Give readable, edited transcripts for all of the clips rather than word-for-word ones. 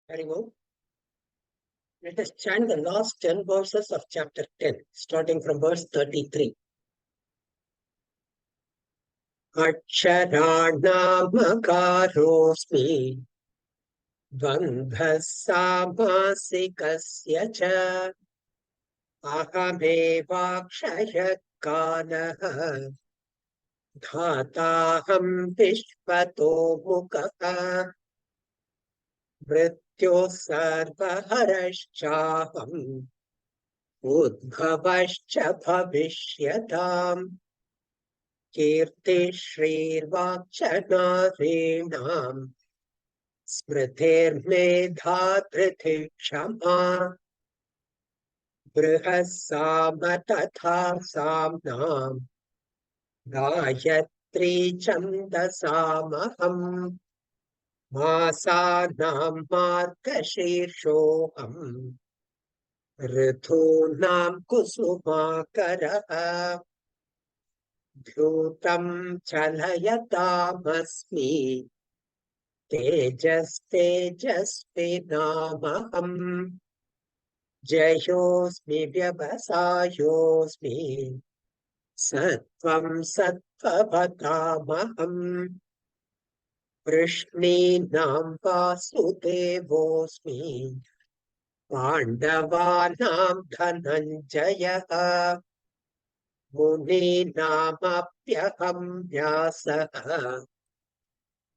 Very well. Let us chant the last 10 verses of chapter 10, starting from verse 33. Aksharaणामकारosmi dvandhas samasikasya cha ahamevakshaya kalaha dhataham vishvato mukaha mrityo sarvaharashchaham udbhavascha bhavisyatam kirti shrirvakshanarinam स्मृतिर्मेधा धृतिक्षमा बृहस्साम तथा साम्नाम् गायत्री छन्दसामहम् मासानां मार्गशीर्षोऽहम् ऋतूनां कुसुमाकरः द्यूतं चलयतामस्मि तेजस्तेजस्विनामहम् जयोऽस्मि व्यवसायोऽस्मि सत्त्वं सत्त्ववतामहम् वृष्णीनां वासुदेवोऽस्मि पाण्डवानां धनञ्जयः मुनीनामप्यहं व्यासः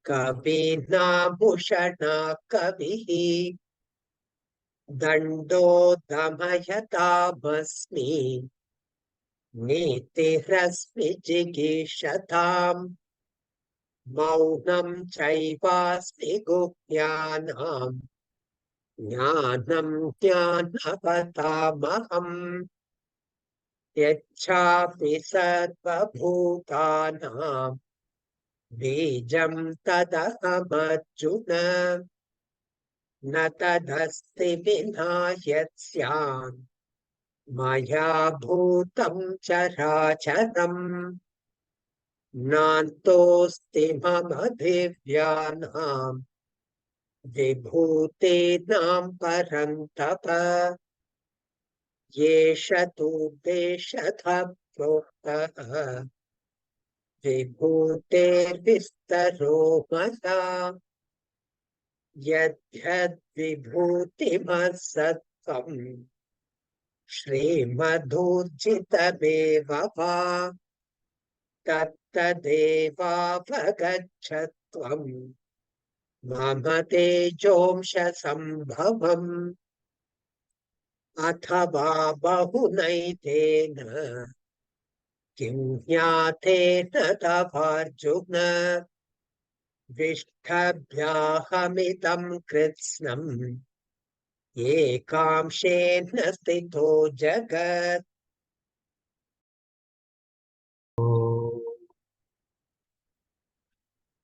कवीनामुषणा कविः दण्डो दमयतामस्मि नीतिह्रस्मि जिगीषताम् मौनं चैवास्मि गुह्यानाम् ज्ञानं ज्ञानवतामहम् यच्छामि सर्वभूतानां बीजं तदहमर्जुन न तदस्ति विना यत्स्याम् मया भूतं चराचरम् नान्तोऽस्ति मम दिव्यानां विभूतीनां परन्तप येष तूर्देशतः प्रोक्तः विभूतेर्विस्तरो मया यद्यद्विभूतिमत्सत्त्वम् श्रीमधूर्जितमेव वा तत्तदेवावगच्छत्वम् मम तेजोंशसम्भवम् अथवा बहुनैतेन किं ज्ञातेन तवार्जुन विष्ठभ्याहमिदं कृत्स्नम् एकांशेन स्थितो जगत्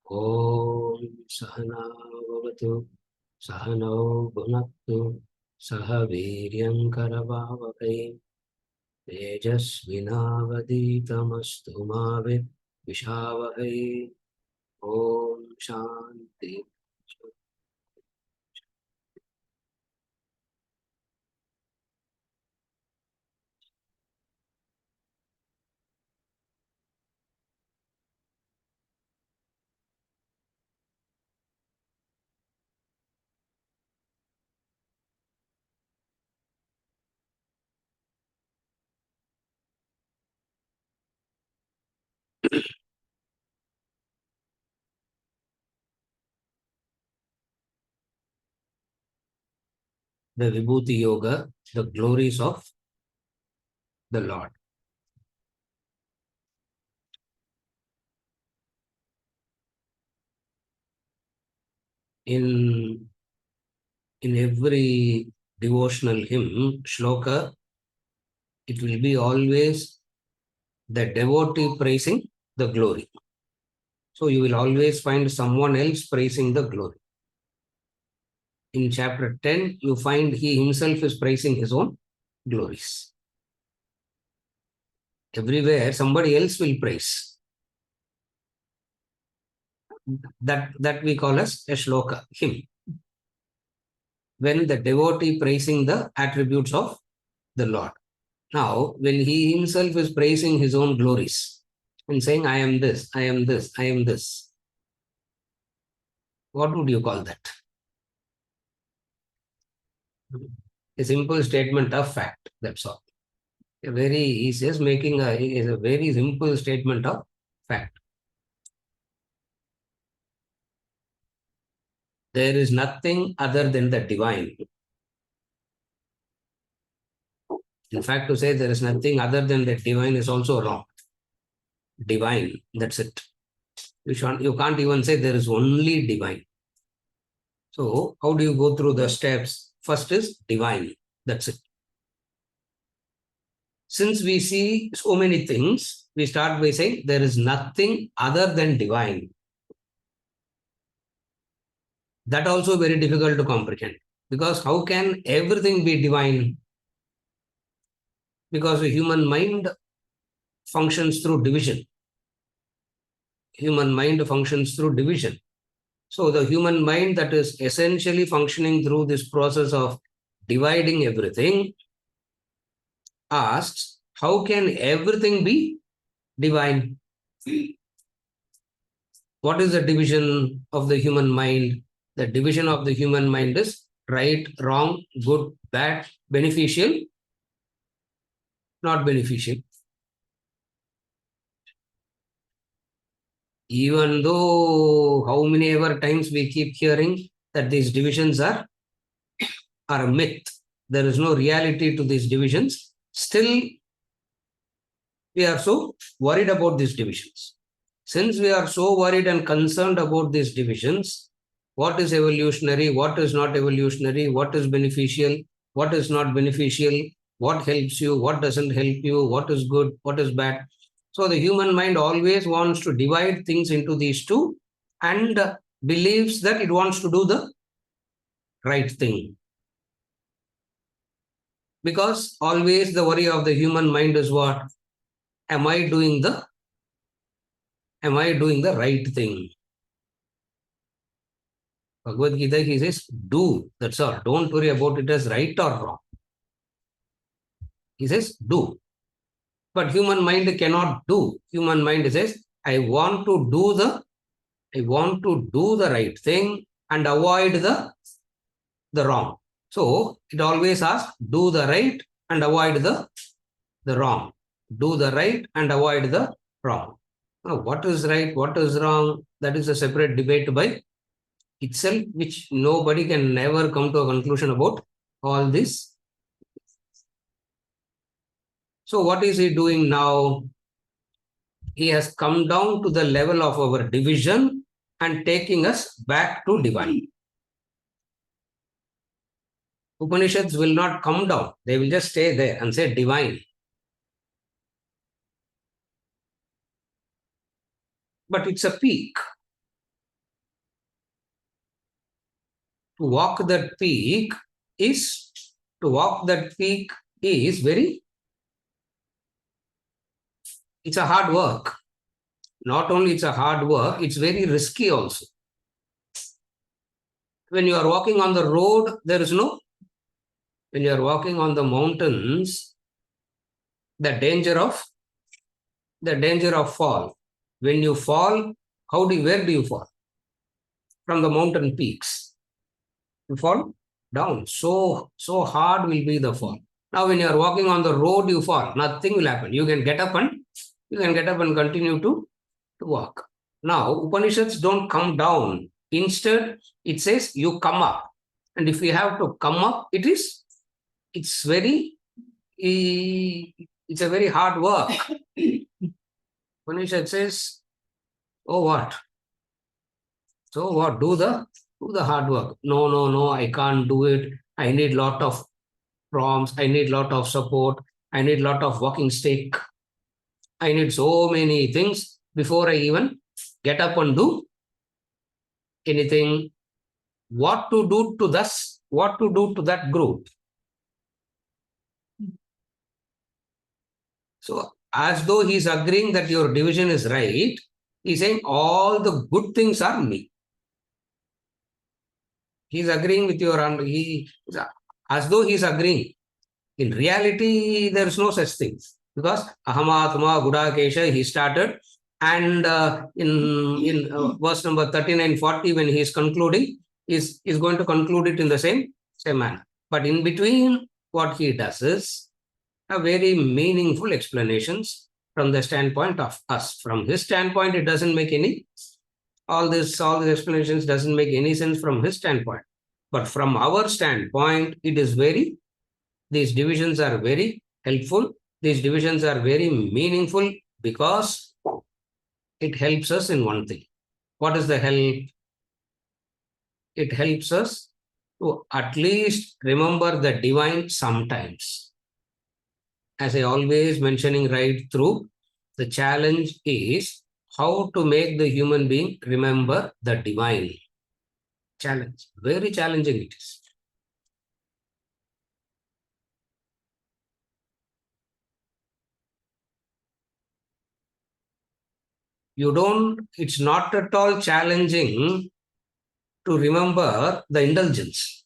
ॐ सहना भवतु सहनौ भुनक्तु सह वीर्यं करवावहै तेजस्विनावधीतमस्तु मा विद्विषावहै ॐ शान्ति। The Vibhuti Yoga, the glories of the Lord. In every devotional hymn, shloka, it will be always the devotee praising the glory. So you will always find someone else praising the glory. In chapter 10, you find he himself is praising his own glories. Everywhere, somebody else will praise. That we call as a shloka, hymn. when the devotee praising the attributes of the Lord. Now, when he himself is praising his own glories and saying, I am this, I am this, I am this, what would you call that? A simple statement of fact, that's all. He's just making is a very simple statement of fact. There is nothing other than the divine. In fact, to say there is nothing other than the divine is also wrong. Divine, that's it. You can't even say there is only divine. So, how do you go through the steps? First is divine, that's it. Since we see so many things, we start by saying there is nothing other than divine. That also very difficult to comprehend, because how can everything be divine? Because the human mind functions through division. Human mind functions through division. So the human mind that is essentially functioning through this process of dividing everything asks, how can everything be divine? What is the division of the human mind? The division of the human mind is right, wrong, good, bad, beneficial, not beneficial. Even though how many ever times we keep hearing that these divisions are a myth, there is no reality to these divisions, still we are so worried about these divisions. Since we are so worried and concerned about these divisions, what is evolutionary, what is not evolutionary, what is beneficial, what is not beneficial, what helps you, what doesn't help you, what is good, what is bad. So the human mind always wants to divide things into these two and believes that it wants to do the right thing. Because always the worry of the human mind is what? Am I doing the right thing? Bhagavad Gita, he says, do. That's all. Don't worry about it as right or wrong. He says, do. But human mind cannot do. Human mind says, I want to do the right thing and avoid the wrong. So it always asks, do the right and avoid the wrong. Do the right and avoid the wrong. Now, what is right, what is wrong? That is a separate debate by itself, which nobody can never come to a conclusion about all this. So what is he doing now? He has come down to the level of our division and taking us back to divine. Upanishads will not come down. They will just stay there and say divine. But it's a peak. To walk that peak is very, it's a hard work. Not only it's a hard work, it's very risky also. When you are walking on the road, when you are walking on the mountains, the danger of fall. When you fall, where do you fall? From the mountain peaks. You fall down. So hard will be the fall. Now, when you are walking on the road, you fall. Nothing will happen. You can get up and continue to walk. Now, Upanishads don't come down. Instead, it says you come up. And if you have to come up, it's a very hard work. Upanishad says, oh what? So what? Do the hard work. No, I can't do it. I need lot of prompts. I need lot of support. I need lot of walking stick. I need so many things before I even get up and do anything. What to do to that group? So as though he's agreeing that your division is right, he's saying all the good things are me. He's agreeing with your, as though he's agreeing. In reality, there is no such thing because Ahamatma Gudakesha, he started, and in verse number 39-40, when he is concluding, is going to conclude it in the same manner. But in between, what he does is a very meaningful explanations from the standpoint of us. From his standpoint, it doesn't make any, all these explanations doesn't make any sense from his standpoint. But from our standpoint, it is very, these divisions are very helpful. These divisions are very meaningful because it helps us in one thing. What is the help? It helps us to at least remember the divine sometimes. As I always mentioning right through, the challenge is how to make the human being remember the divine. Challenge. Very challenging it is. It's not at all challenging to remember the indulgence.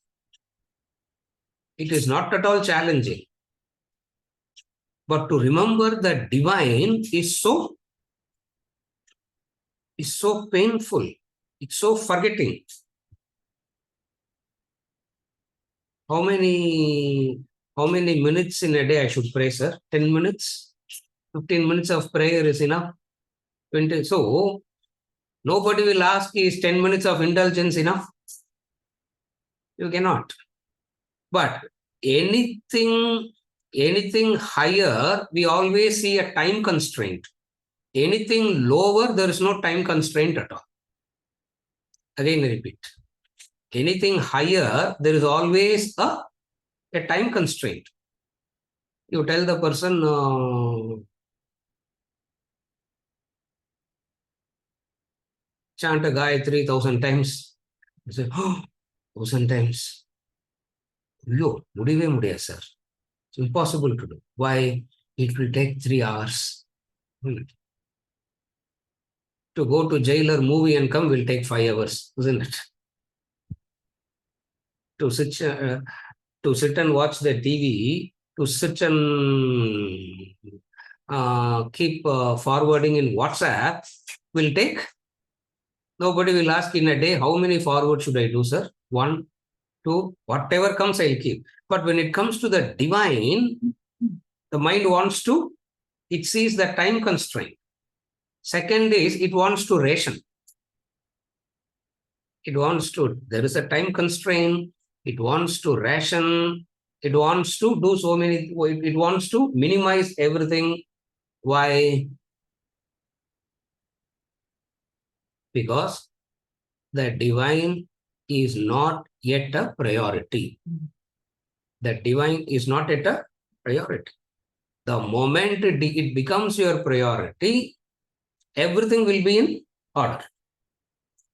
It is not at all challenging. But to remember the divine is so painful. It's so forgetting. How many minutes in a day I should pray, sir? 10 minutes? 15 minutes of prayer is enough? 20. So, nobody will ask, is 10 minutes of indulgence enough? You cannot. But anything higher, we always see a time constraint. Anything lower, there is no time constraint at all. Again, I repeat. Anything higher, there is always a time constraint. You tell the person, chant a Gayatri 1,000 times. You say, 1,000 times. No, sir. It's impossible to do. Why? It will take 3 hours. To go to jailer movie and come will take 5 hours, isn't it? To sit and watch the TV, to sit and keep forwarding in WhatsApp will take. Nobody will ask in a day, how many forward should I do, sir? 1, 2, whatever comes, I'll keep. But when it comes to the divine, the mind wants to, it sees the time constraint. Second is, it wants to ration. There is a time constraint. It wants to ration. It wants to do so many, it wants to minimize everything. Why? Because the divine is not yet a priority. The divine is not yet a priority. The moment it becomes your priority, everything will be in order.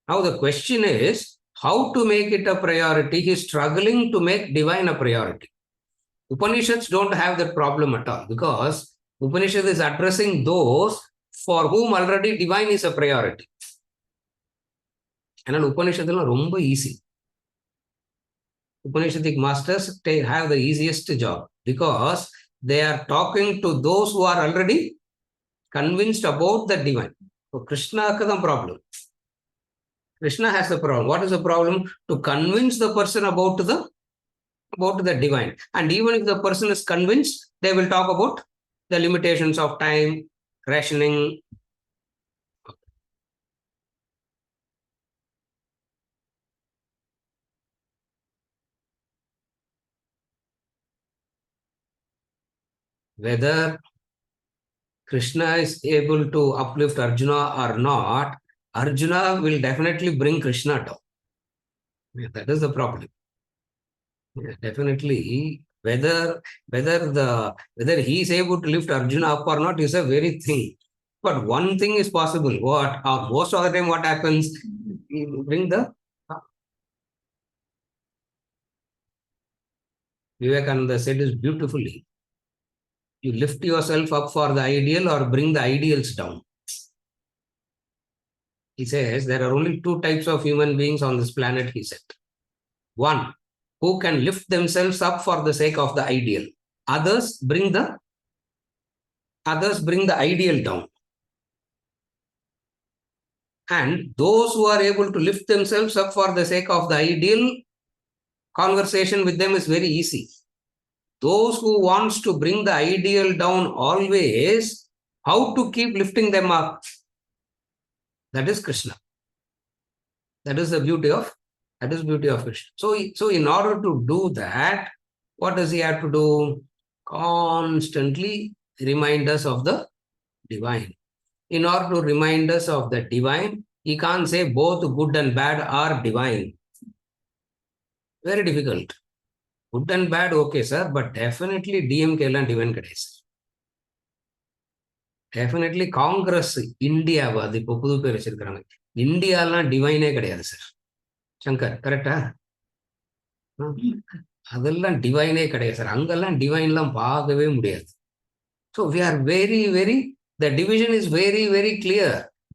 Now the question is, how to make it a priority? He is struggling to make divine a priority. Upanishads don't have that problem at all because Upanishad is addressing those for whom already divine is a priority. And Upanishad is ரொம்ப easy. Upanishadic masters have the easiest job because they are talking to those who are already convinced about the divine. So Krishna has the problem. Krishna has the problem. What is the problem? To convince the person about the divine. And even if the person is convinced, they will talk about the limitations of time, rationing. Whether Krishna is able to uplift Arjuna or not, Arjuna will definitely bring Krishna down. Yeah, that is the problem. Yeah, definitely, whether he is able to lift Arjuna up or not is a very thing. But one thing is possible. What most of the time, what happens? You bring the Vivekananda said is beautifully. You lift yourself up for the ideal or bring the ideals down. He says there are only 2 types of human beings on this planet, he said. One, who can lift themselves up for the sake of the ideal. Others bring the ideal down. And those who are able to lift themselves up for the sake of the ideal, conversation with them is very easy. Those who wants to bring the ideal down always, how to keep lifting them up? That is Krishna. That is the beauty of Krishna. So in order to do that, what does he have to do? Constantly remind us of the divine. In order to remind us of the divine, he can't say both good and bad are divine. Very difficult. Good and bad, okay, sir, but definitely DMK எல்லாம் divine கிடையாது sir. Definitely Congress, India, அது இப்போ புது பேர் வச்சிருக்கிறாங்க. இந்தியாலாம் டிவைனே கிடையாது sir. Shankar, கரெக்டா? அதெல்லாம் டிவைனே கிடையாது சார். அங்கெல்லாம் டிவைன்லாம் பார்க்கவே முடியாது. So we are very, very, the division is very, very clear.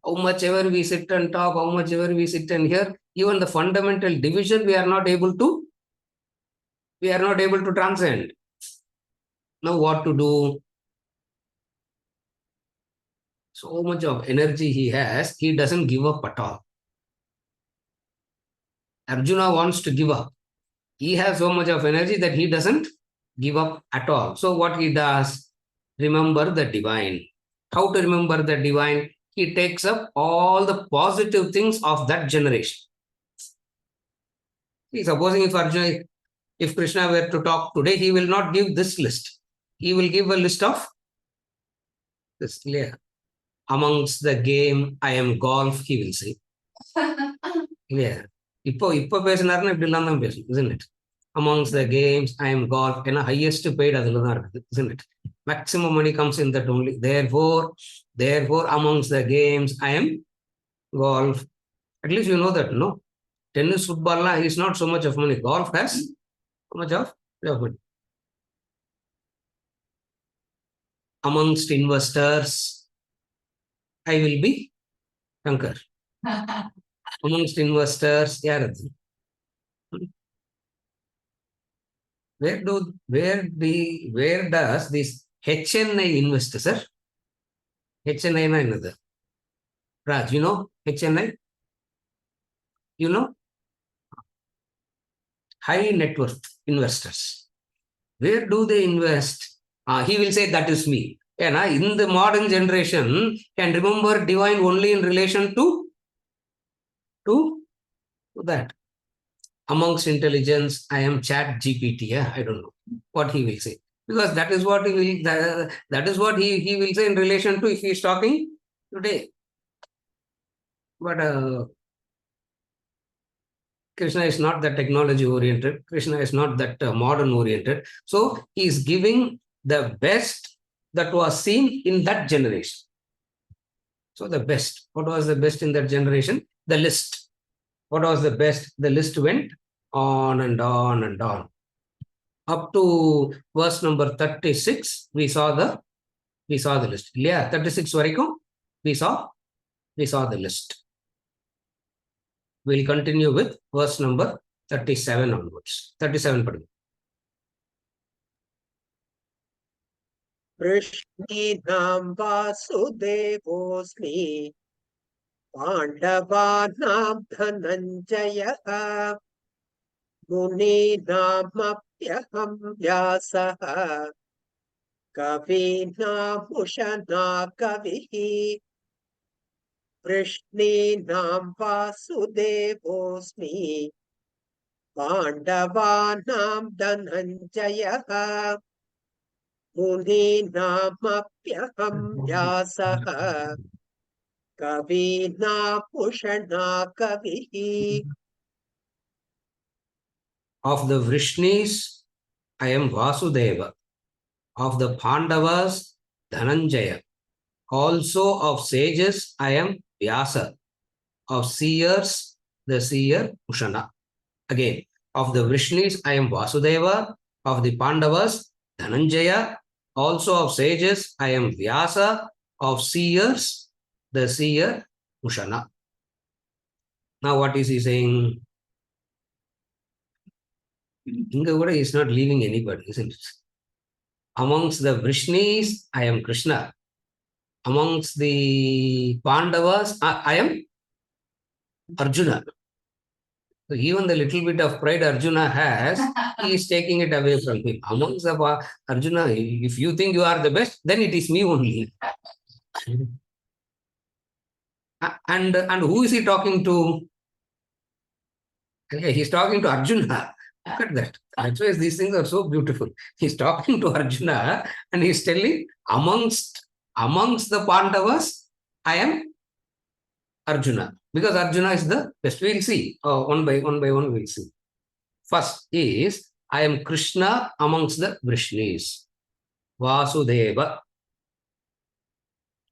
How much ever we sit and talk, how much ever we sit and hear, even the fundamental division we are not able to transcend. Now what to do? So much of energy he has, he doesn't give up at all. Arjuna wants to give up. He has so much of energy that he doesn't give up at all. So what he does? Remember the divine. How to remember the divine? He takes up all the positive things of that generation. See, supposing if Krishna were to talk today, he will not give this list. He will give a list of this. Clear? Amongst the game, I am golf, he will say. Clear? இப்போ பேசினாருன்னா இப்படி எல்லாம் தான் பேசணும், isn't it? Amongst the games, I am golf. ஏன்னா highest paid அதில் தான் இருக்குது, isn't it? Maximum money comes in that only. Therefore, amongst the games, I am golf. At least you know that, no? Tennis, football is not so much of money. Golf has so much of money. Amongst investors, I will be Shankar. Amongst investors, yaar adu. Where does this HNI invest, sir? HNI na enadu? Raj, you know HNI? You know? High net worth investors. Where do they invest? He will say that is me. Yeah, in the modern generation, can remember divine only in relation to that. Amongst intelligence, I am Chat GPT. Yeah, I don't know what he will say, because that is what he will. That is what he will say in relation to if he is talking today. But Krishna is not that technology oriented. Krishna is not that modern oriented. So he is giving the best that was seen in that generation. So the best. What was the best in that generation? The list. What was the best? The list went on and on and on. Up to verse number 36, we saw the list. Yeah, 36 varaikkum we saw the list. We'll continue with verse number 37 onwards. 37 padhu. Vrishninam vasudevosmi Pandavanam Dhananjaya Muninamapyaham Vyasaha Kavinam Ushana Kavihi Vrishninam vasudevosmi Pandavanam Dhananjaya Muninamapyaham Vyasaha Kavinam Ushana Kavihi. Of the Vrishnis, I am Vasudeva. Of the Pandavas, Dhananjaya. Also of sages, I am Vyasa. Of seers, the seer Ushana. Again, of the Vrishnis, I am Vasudeva. Of the Pandavas, Dhananjaya. Also of sages, I am Vyasa. Of seers, the seer Ushana. Now what is he saying? Inga is not leaving anybody, isn't it? Amongst the Vrishnis, I am Krishna. Amongst the Pandavas, I am Arjuna. So even the little bit of pride Arjuna has, he is taking it away from him. Amongst the Arjuna, if you think you are the best, then it is me only. And who is he talking to? Okay, he's talking to Arjuna. Look at that. That's why these things are so beautiful. He's talking to Arjuna and he's telling, amongst the Pandavas, I am Arjuna. Because Arjuna is the best. We'll see. One by one we'll see. First is, I am Krishna amongst the Vrishnis. Vasudeva.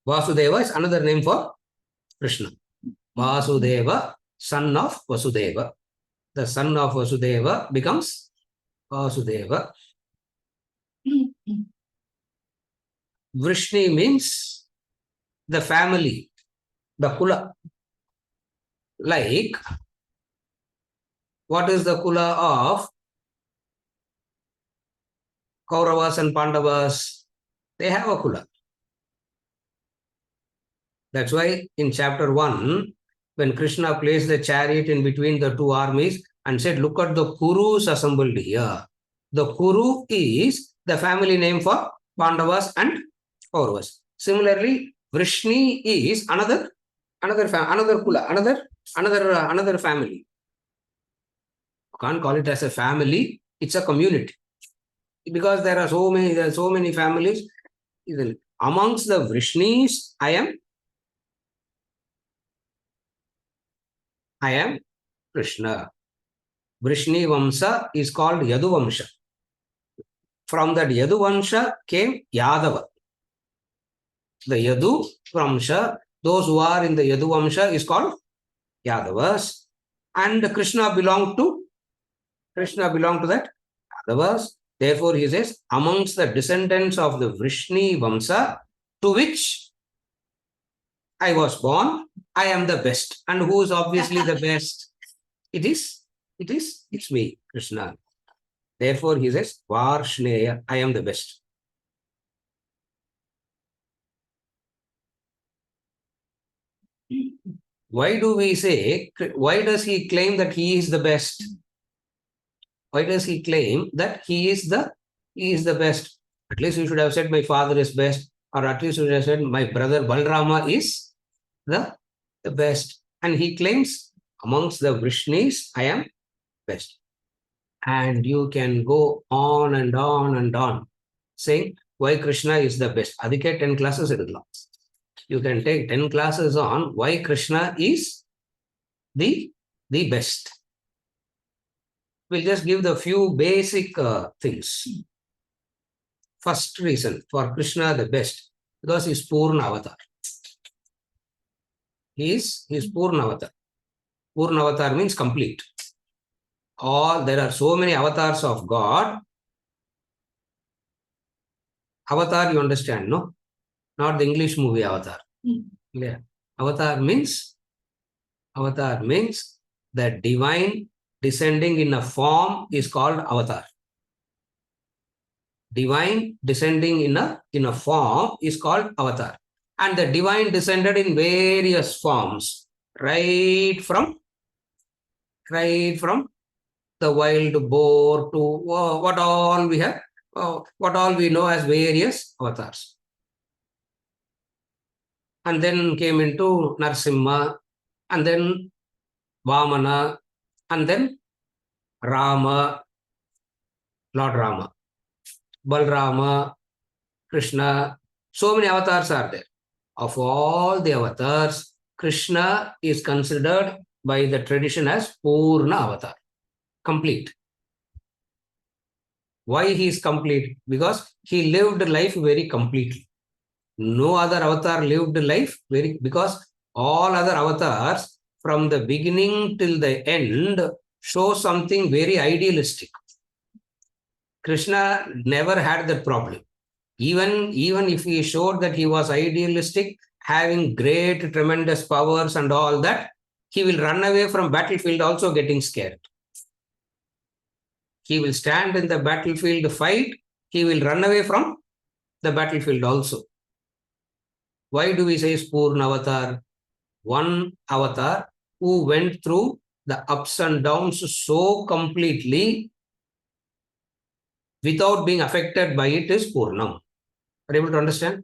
Vasudeva is another name for Krishna. Vasudeva, son of Vasudeva. The son of Vasudeva becomes Vasudeva. Vrishni means the family, the kula. Like, what is the kula of Kauravas and Pandavas? They have a kula. That's why in chapter 1, when Krishna placed the chariot in between the two armies and said, look at the Kurus assembled here. The Kuru is the family name for Pandavas and Kauravas. Similarly, Vrishni is another kula, another family. You can't call it as a family, it's a community. Because there are so many families. Amongst the Vrishnis, I am Krishna. Vrishni Vamsa is called Yadu Vamsha. From that Yadu Vamsha came Yadava. The Yadu Vamsha, those who are in the Yadu Vamsha is called Yadavas. And Krishna belonged to that Yadavas. Therefore, he says, amongst the descendants of the Vrishni Vamsa, to which I was born, I am the best. And who is obviously the best? It's me, Krishna. Therefore, he says, Varshneya, I am the best. Why does he claim that he is the best? Why does he claim that he is the best? At least you should have said my father is best, or at least you should have said my brother Balrama is the best. And he claims amongst the Vrishnis, I am best. And you can go on and on and on saying why Krishna is the best. Adhike 10 classes it belongs. You can take 10 classes on why Krishna is the best. We'll just give the few basic things. First reason for Krishna the best, because he is Purna Avatar. He is Purna Avatar. Purna Avatar means complete. There are so many avatars of God. Avatar, you understand, no? Not the English movie Avatar. Yeah. Avatar means the divine descending in a form is called avatar. Divine descending in a form is called avatar. And the divine descended in various forms, right from the wild boar to what all we know as various avatars. And then came into Narsimha, and then Vamana, and then Rama, Lord Rama, Balrama, Krishna. So many avatars are there. Of all the avatars, Krishna is considered by the tradition as Purna Avatar, complete. Why he is complete? Because he lived life very completely. No other avatar lived life because all other avatars from the beginning till the end show something very idealistic. Krishna never had that problem. Even if he showed that he was idealistic, having great, tremendous powers and all that, he will run away from battlefield also getting scared. He will stand in the battlefield fight. He will run away from the battlefield also. Why do we say Purna Avatar? One avatar who went through the ups and downs so completely without being affected by it is Purnam. Are you able to understand?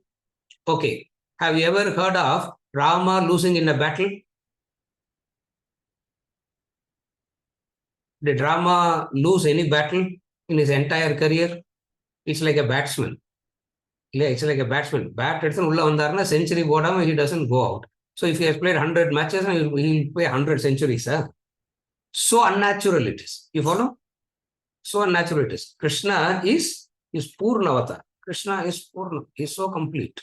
Okay. Have you ever heard of Rama losing in a battle? Did Rama lose any battle in his entire career? It's like a batsman. It's like a batsman. Bat century bodam, he doesn't go out. So if he has played 100 matches, he'll play 100 centuries. So unnatural it is. You follow? So unnatural it is. Krishna is Purnavata. Krishna is Purna. He is so complete.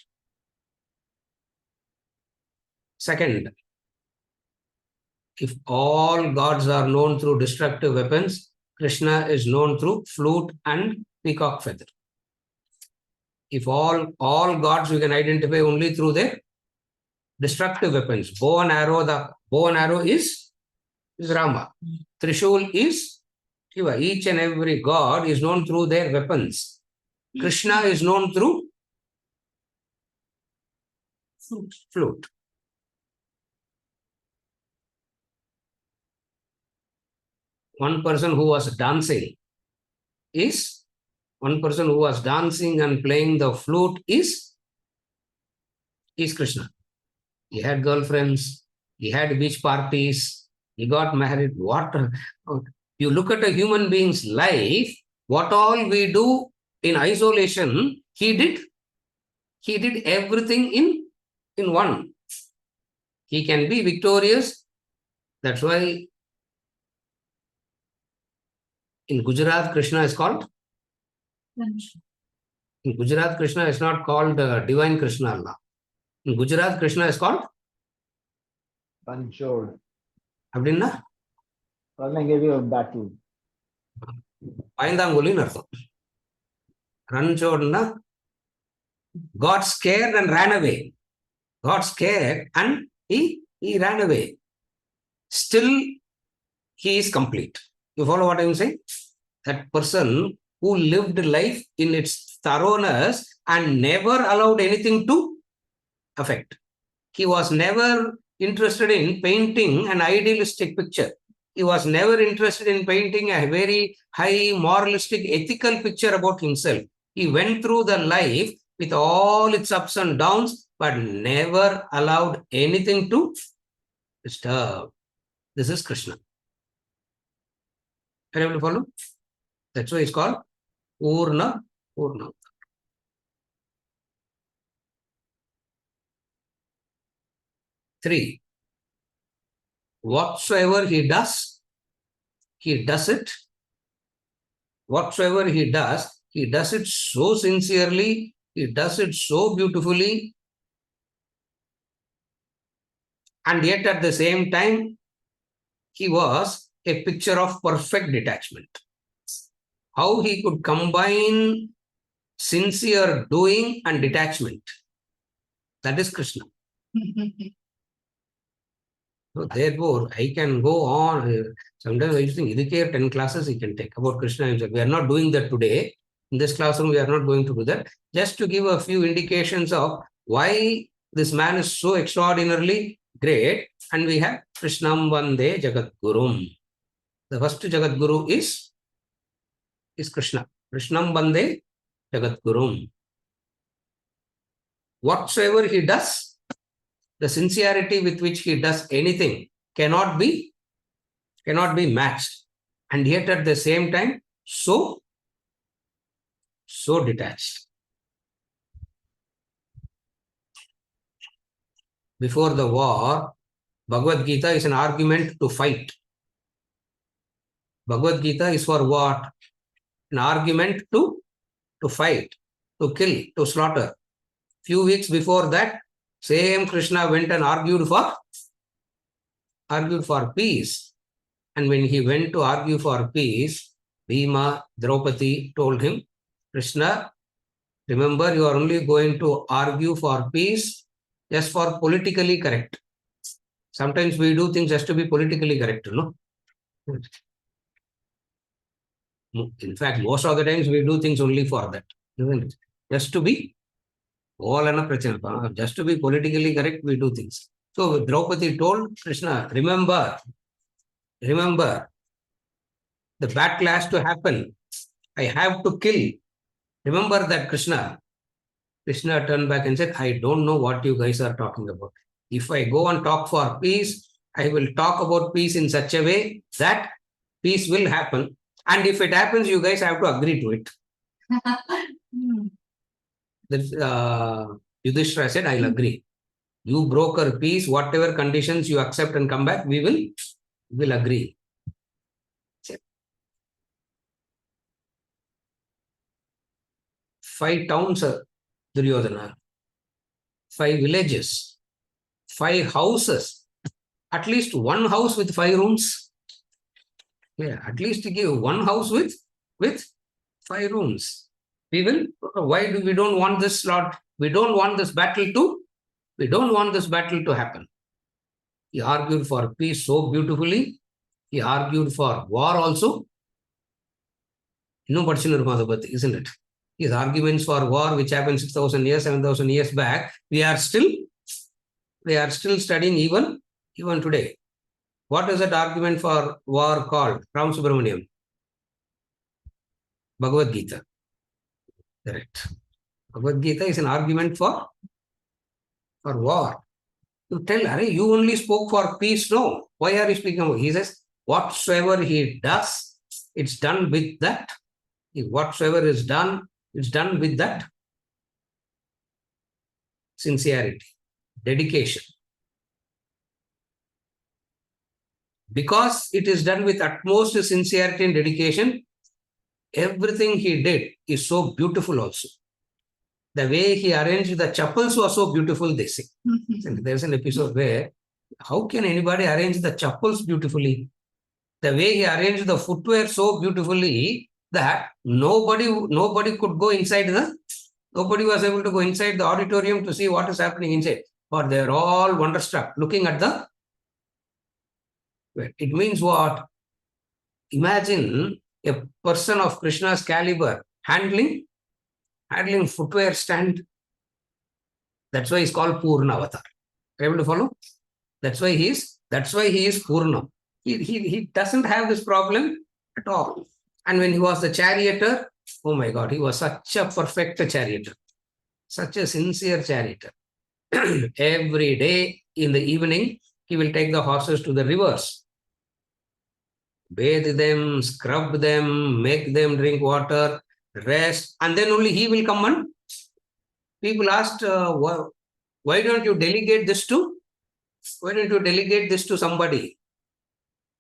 Second, if all gods are known through destructive weapons, Krishna is known through flute and peacock feather. If all gods we can identify only through their destructive weapons. Bow and arrow, the bow and arrow is Rama. Trishul is Shiva. Each and every god is known through their weapons. Krishna is known through flute. One person who was dancing and playing the flute is Krishna. He had girlfriends, he had beach parties, he got married. What? You look at a human being's life, what all we do in isolation, he did everything in one. He can be victorious. That's why in Gujarat, Krishna is called. In Gujarat, Krishna is not called Divine Krishna Allah. In Gujarat, Krishna is called Ranchod. அப்படின்னா battle. பயந்தாங்கொல்லின்னு அர்த்தம். ரன்சோட்னா got scared and ran away. Got scared and he ran away. Still, he is complete. You follow what I am saying? That person who lived life in its thoroughness and never allowed anything to affect. He was never interested in painting an idealistic picture. He was never interested in painting a very high moralistic ethical picture about himself. He went through the life with all its ups and downs, but never allowed anything to disturb. This is Krishna. Are you able to follow? That's why it's called Purna. Three. Whatsoever he does it. Whatsoever he does it so sincerely, he does it so beautifully, and yet at the same time, he was a picture of perfect detachment. How he could combine sincere doing and detachment. That is Krishna. So therefore, I can go on. Sometimes I think 10 classes he can take about Krishna himself. We are not doing that today. In this classroom, we are not going to do that. Just to give a few indications of why this man is so extraordinarily great. And we have Krishnam Vande Jagat Gurum. The first Jagat Guru is Krishna. Krishnam Vande Jagat Gurum. Whatsoever he does, the sincerity with which he does anything cannot be matched. And yet at the same time, so detached. Before the war, Bhagavad Gita is an argument to fight. Bhagavad Gita is for what? An argument to fight, to kill, to slaughter. Few weeks before that, same Krishna went and argued for peace. And when he went to argue for peace, Bhima, Draupadi told him, Krishna, remember you are only going to argue for peace just for politically correct. Sometimes we do things just to be politically correct, no? In fact, most of the times we do things only for that, isn't it? Just to be just to be politically correct, we do things. So Draupadi told Krishna, remember, the battle has to happen. I have to kill. Remember that, Krishna. Krishna turned back and said, I don't know what you guys are talking about. If I go and talk for peace, I will talk about peace in such a way that peace will happen. And if it happens, you guys have to agree to it. Yudhishthira said, I'll agree. You broker peace, whatever conditions you accept and come back, we will agree. 5 towns, Duryodhana, 5 villages, 5 houses, at least 1 house with 5 rooms. Yeah, at least give 1 house with 5 rooms. Why do we don't want this, Lord? We don't want this battle to happen. He argued for peace so beautifully. He argued for war also. Isn't it? His arguments for war, which happened 6,000 years, 7,000 years back, we are still studying even today. What is that argument for war called? Ram Subramaniam. Bhagavad Gita. Correct. Bhagavad Gita is an argument for war. You tell, you only spoke for peace. No. Why are you speaking about? He says, whatsoever he does, it's done with that. Whatsoever is done, it's done with that sincerity, dedication. Because it is done with utmost sincerity and dedication, everything he did is so beautiful also. The way he arranged the chapels was so beautiful, they say. There's an episode where, how can anybody arrange the chapels beautifully? The way he arranged the footwear so beautifully that nobody could go inside nobody was able to go inside the auditorium to see what is happening inside. But they're all wonderstruck looking at it means what? Imagine a person of Krishna's caliber handling footwear stand. That's why he's called Purna Avatar. Are you able to follow? That's why he is Purna. He doesn't have this problem at all. And when he was the charioteer, oh my God, he was such a perfect charioteer, such a sincere charioteer. Every day in the evening, he will take the horses to the rivers, bathe them, scrub them, make them drink water, rest, and then only he will come and people asked, why don't you delegate this to somebody?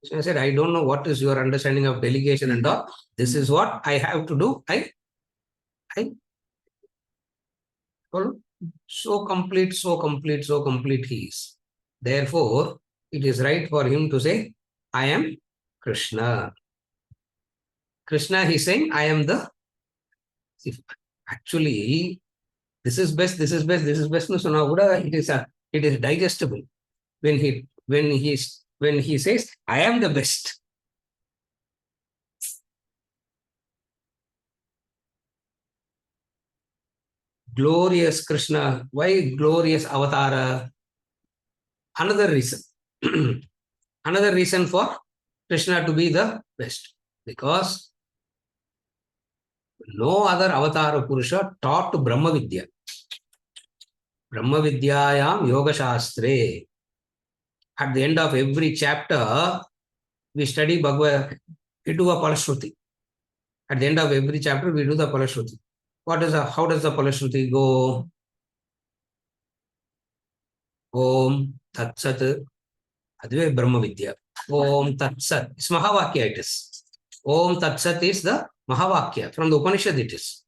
So I said, I don't know what is your understanding of delegation and all. This is what I have to do. I follow. So complete he is. Therefore, it is right for him to say, I am Krishna. Krishna, he's saying, I am the... Actually, this is best. So now it is digestible. When he says, I am the best. Glorious Krishna. Why glorious Avatara? Another reason. Another reason for Krishna to be the best. Because no other Avatara Purusha taught Brahma Vidya. Brahma Vidyayam Yoga Shastre. At the end of every chapter, we study Bhagavad. We do a Palashruti. At the end of every chapter, we do the Palashruti. How does the Palashruti go? Om Tat Sat. Adve Brahma Vidya. Om Tat Sat. It's Mahavakya it is. Om Tat Sat is the Mahavakya. From the Upanishad it is.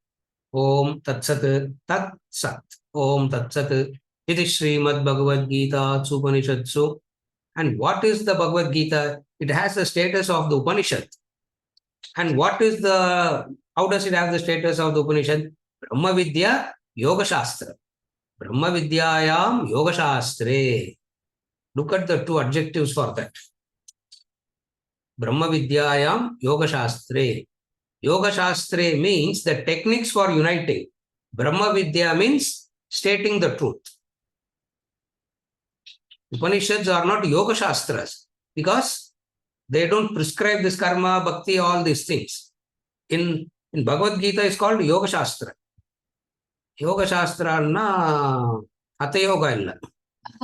Om Tat Sat. Tat Sat. Om Tat Sat. Iti Srimad Bhagavad Gita Upanishadsu. And what is the Bhagavad Gita? It has the status of the Upanishad. And how does it have the status of the Upanishad? Brahma Vidya Yoga Shastra. Brahma Vidyayam Yoga Shastre. Look at the 2 adjectives for that. Brahma Vidyayam Yoga Shastre. Yoga Shastra means the techniques for uniting. Brahma Vidya means stating the truth. Upanishads are not Yoga Shastras because they don't prescribe this karma, bhakti, all these things. In Bhagavad Gita is called Yoga Shastra. Yoga Shastra na Hatha Yoga illa.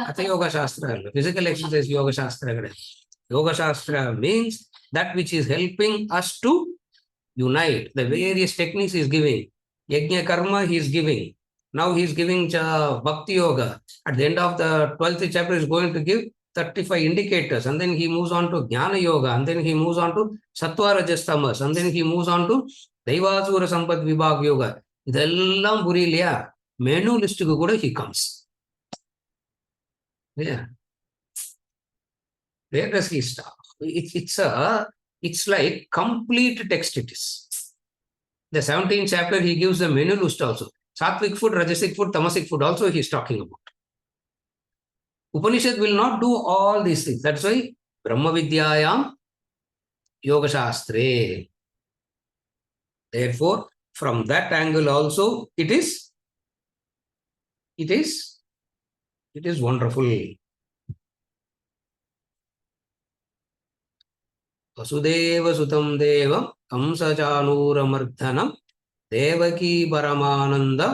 Hatha Yoga Shastra illa. Physical exercise Yoga Shastra. Yoga Shastra means that which is helping us to unite. The various techniques he is giving. Yajna Karma he is giving. Now he is giving Bhakti Yoga. At the end of the 12th chapter, he is going to give 35 indicators. And then he moves on to Jnana Yoga. And then he moves on to Sattva Rajas Tamas. And then he moves on to Daivasura Sampad Vibhag Yoga. இதெல்லாம் புரியலையா menu லிஸ்டுக்கு கூட he comes. Yeah. Where does he stop? It's like complete text it is. The 17th chapter he gives the menu list also. Sattvic food, Rajasic food, Tamasic food also he is talking about. Upanishad will not do all these things. That's why Brahma Vidyayam Yoga Shastre. Therefore, from that angle also, it is wonderful. Vasudeva Sutam Devam Kamsajanuramarthanam Devaki Paramananda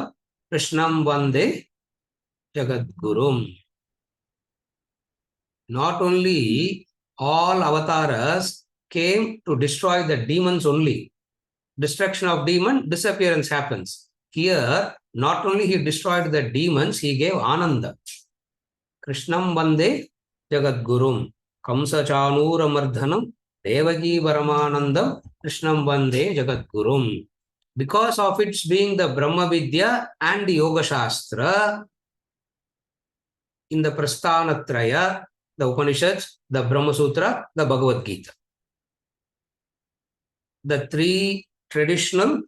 Krishnam Vande Jagadgurum. Not only all avatars came to destroy the demons only. Destruction of demon, disappearance happens. Here, not only he destroyed the demons, he gave Ananda. Krishnam Vande Jagadgurum. Kamsa Chanura Mardhanam Devaki Paramanandam Krishnam Vande Jagadgurum. Because of its being the Brahma Vidya and the Yoga Shastra, in the Prasthanatraya, the Upanishads, the Brahma Sutra, the Bhagavad Gita. The three traditional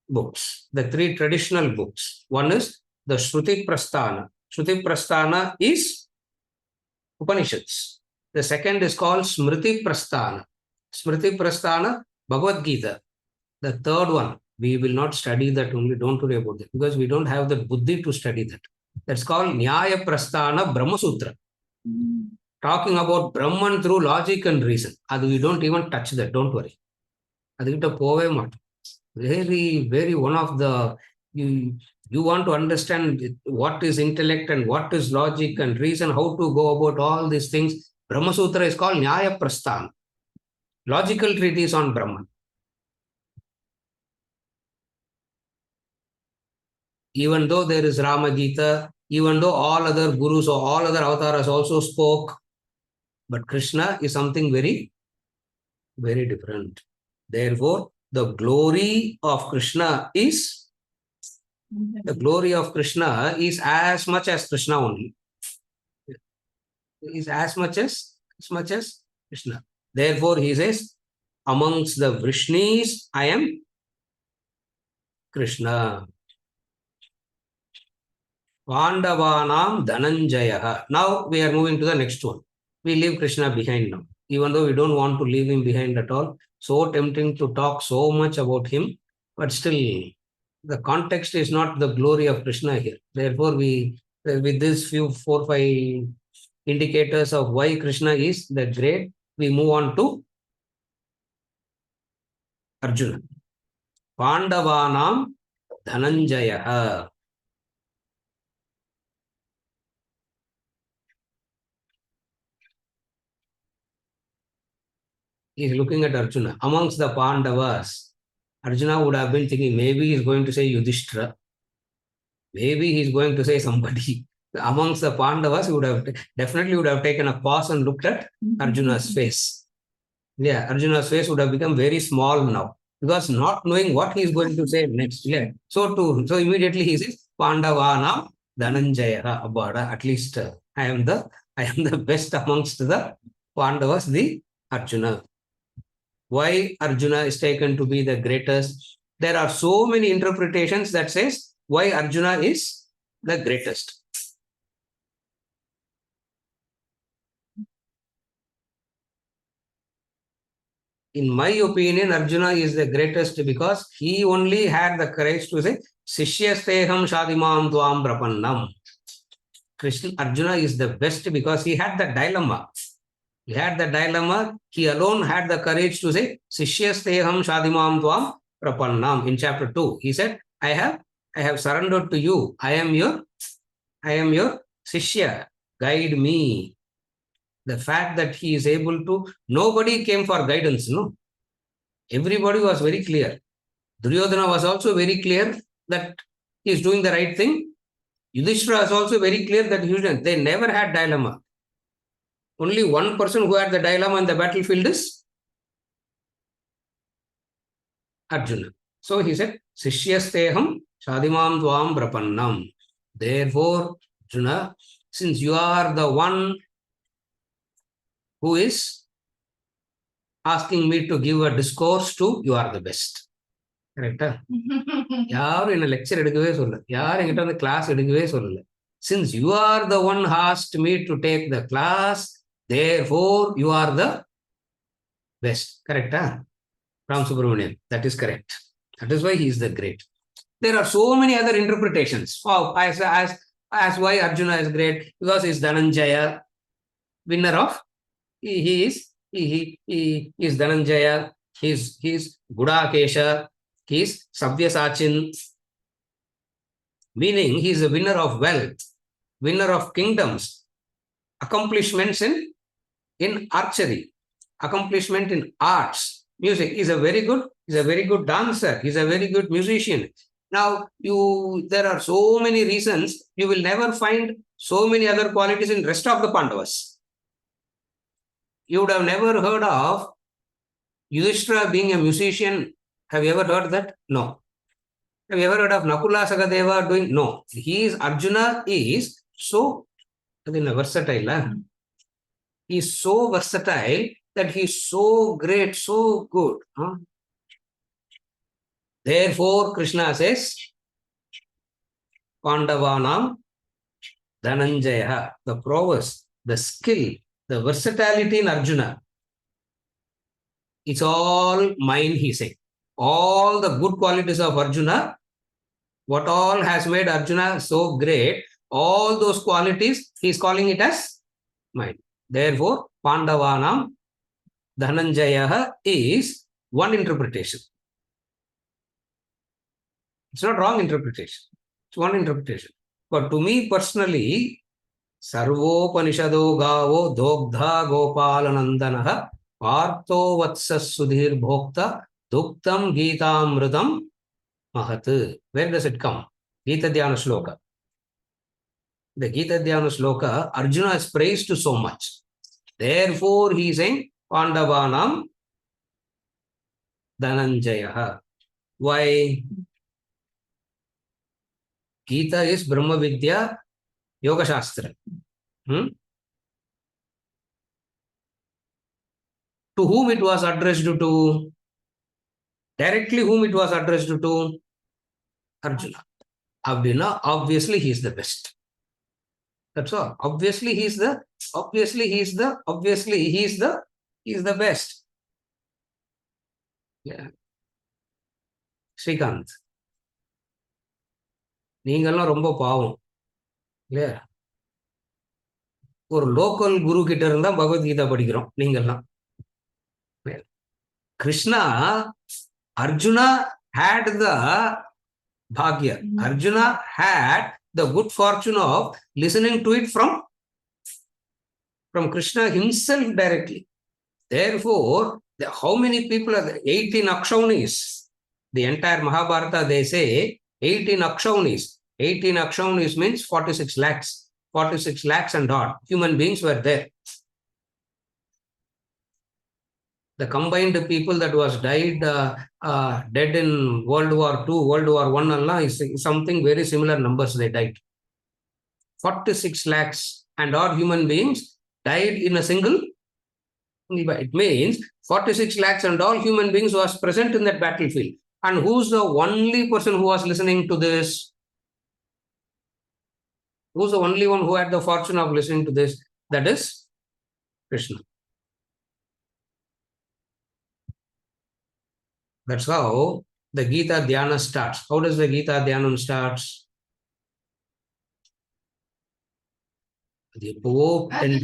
books. One is the Shruti Prasthana. Shruti Prasthana is Upanishads. The second is called Smriti Prasthana. Smriti Prasthana, Bhagavad Gita. The third one, we will not study that only, don't worry about that, because we don't have the buddhi to study that. That's called Nyaya Prasthana Brahma Sutra. Talking about Brahman through logic and reason. Adu we don't even touch that, don't worry. Adukita pove mat. Very, very one of the, you want to understand what is intellect and what is logic and reason, how to go about all these things. Brahma Sutra is called Nyaya Prasthana. Logical treatise on Brahman. Even though there is Rama Gita, even though all other gurus or all other avatars also spoke, but Krishna is something very, very different. Therefore, the glory of Krishna is as much as Krishna only. Is as much as Krishna. Therefore, he says, amongst the Vrishnis, I am Krishna. Pandavanam Dhananjaya. Now we are moving to the next one. We leave Krishna behind now. Even though we don't want to leave him behind at all. So tempting to talk so much about him. But still, the context is not the glory of Krishna here. Therefore, with these few 4-5 indicators of why Krishna is the great, we move on to Arjuna. Pandavanam Dhananjaya. He is looking at Arjuna. Amongst the Pandavas, Arjuna would have been thinking, maybe he is going to say Yudhishthira. Maybe he is going to say somebody. Amongst the Pandavas, he would have definitely would have taken a pause and looked at Arjuna's face. Yeah, Arjuna's face would have become very small now, because not knowing what he is going to say next. Yeah. So immediately he says, Pandavana Dhananjaya Abada. At least I am the best amongst the Pandavas, the Arjuna. Why Arjuna is taken to be the greatest? There are so many interpretations that says why Arjuna is the greatest. in my opinion, Arjuna is the greatest because he only had the courage to say, Sishyasteham Shadimam Dvam Prapannam. Krishna Arjuna is the best because he had the dilemma. He had the dilemma. He alone had the courage to say, Sishyasteham Shadimam Dvam Prapannam. In chapter 2, he said, I have surrendered to you. I am your Sishya. Guide me. The fact that he is able to, nobody came for guidance, no? Everybody was very clear. Duryodhana was also very clear that he is doing the right thing. Yudhishthira is also very clear that they never had dilemma. Only one person who had the dilemma in the battlefield is Arjuna. So he said, Sishyasteham Shadimam Dvam Prapannam. Therefore, Arjuna, since you are the one who is asking me to give a discourse to, you are the best. Correct? யாரும் என்ன lecture எடுக்கவே சொல்லல, யாரும் என்கிட்ட வந்து class எடுக்கவே சொல்லல. Since you are the one who asked me to take the class, therefore you are the best. Correct? Ram Subramanian, that is correct. That is why he is the great. There are so many other interpretations. Oh, as why Arjuna is great, because he is Dhananjaya, winner of, he is Dhananjaya, he is Gudakesha, he is Savyasachin, meaning he is a winner of wealth, winner of kingdoms, accomplishments in archery, accomplishment in arts, music. He is a very good dancer, he is a very good musician. Now, there are so many reasons, you will never find so many other qualities in rest of the Pandavas. You would have never heard of Yudhishthira being a musician. Have you ever heard that? No. Have you ever heard of Nakula Sagadeva doing? No. Arjuna is so versatile. He is so versatile that he is so great, so good. Therefore, Krishna says, Pandavanam Dhananjaya, the prowess, the skill, the versatility in Arjuna, it's all mine, he said. All the good qualities of Arjuna, what all has made Arjuna so great, all those qualities, he is calling it as mine. Therefore, Pandavanam Dhananjaya is one interpretation. It's not wrong interpretation. It's one interpretation. But to me personally, Sarvopanishado Gavo Dogdha Gopalanandanaha Partho Vatsas Sudhir Bhokta Duktam Gitamrutam Mahat. Where does it come? Gita Dhyana Shloka. The Gita Dhyana Shloka, Arjuna is praised so much. Therefore, he is saying, Pandavanam Dhananjaya. Why? Gita is Brahma Vidya Yoga Shastra. To whom it was addressed to? Directly whom it was addressed to? Arjuna. Abhina, obviously he is the best. That's all. Obviously he is the best. Yeah. Srikanth. நீங்கெல்லாம் ரொம்ப பாவம் இல்லையா? ஒரு local குரு கிட்ட இருந்தா பகவத்கீதா படிக்கிறோம் நீங்கெல்லாம். Krishna, Arjuna had the bhagya. Arjuna had the good fortune of listening to it from Krishna himself directly. Therefore, how many people are there? 18 Akshaunis. The entire Mahabharata, they say 18 Akshaunis. 18 Akshaunis means 46 lakhs. 46 lakhs and odd human beings were there. The combined people that was dead in World War II, World War I, Allah is something very similar numbers they died. 46 lakhs and odd human beings died in a single. It means 46 lakhs and all human beings was present in that battlefield. And who's the only person who was listening to this? Who's the only one who had the fortune of listening to this? That is Krishna. That's how the Gita Dhyana starts. How does the Gita Dhyanam starts? 10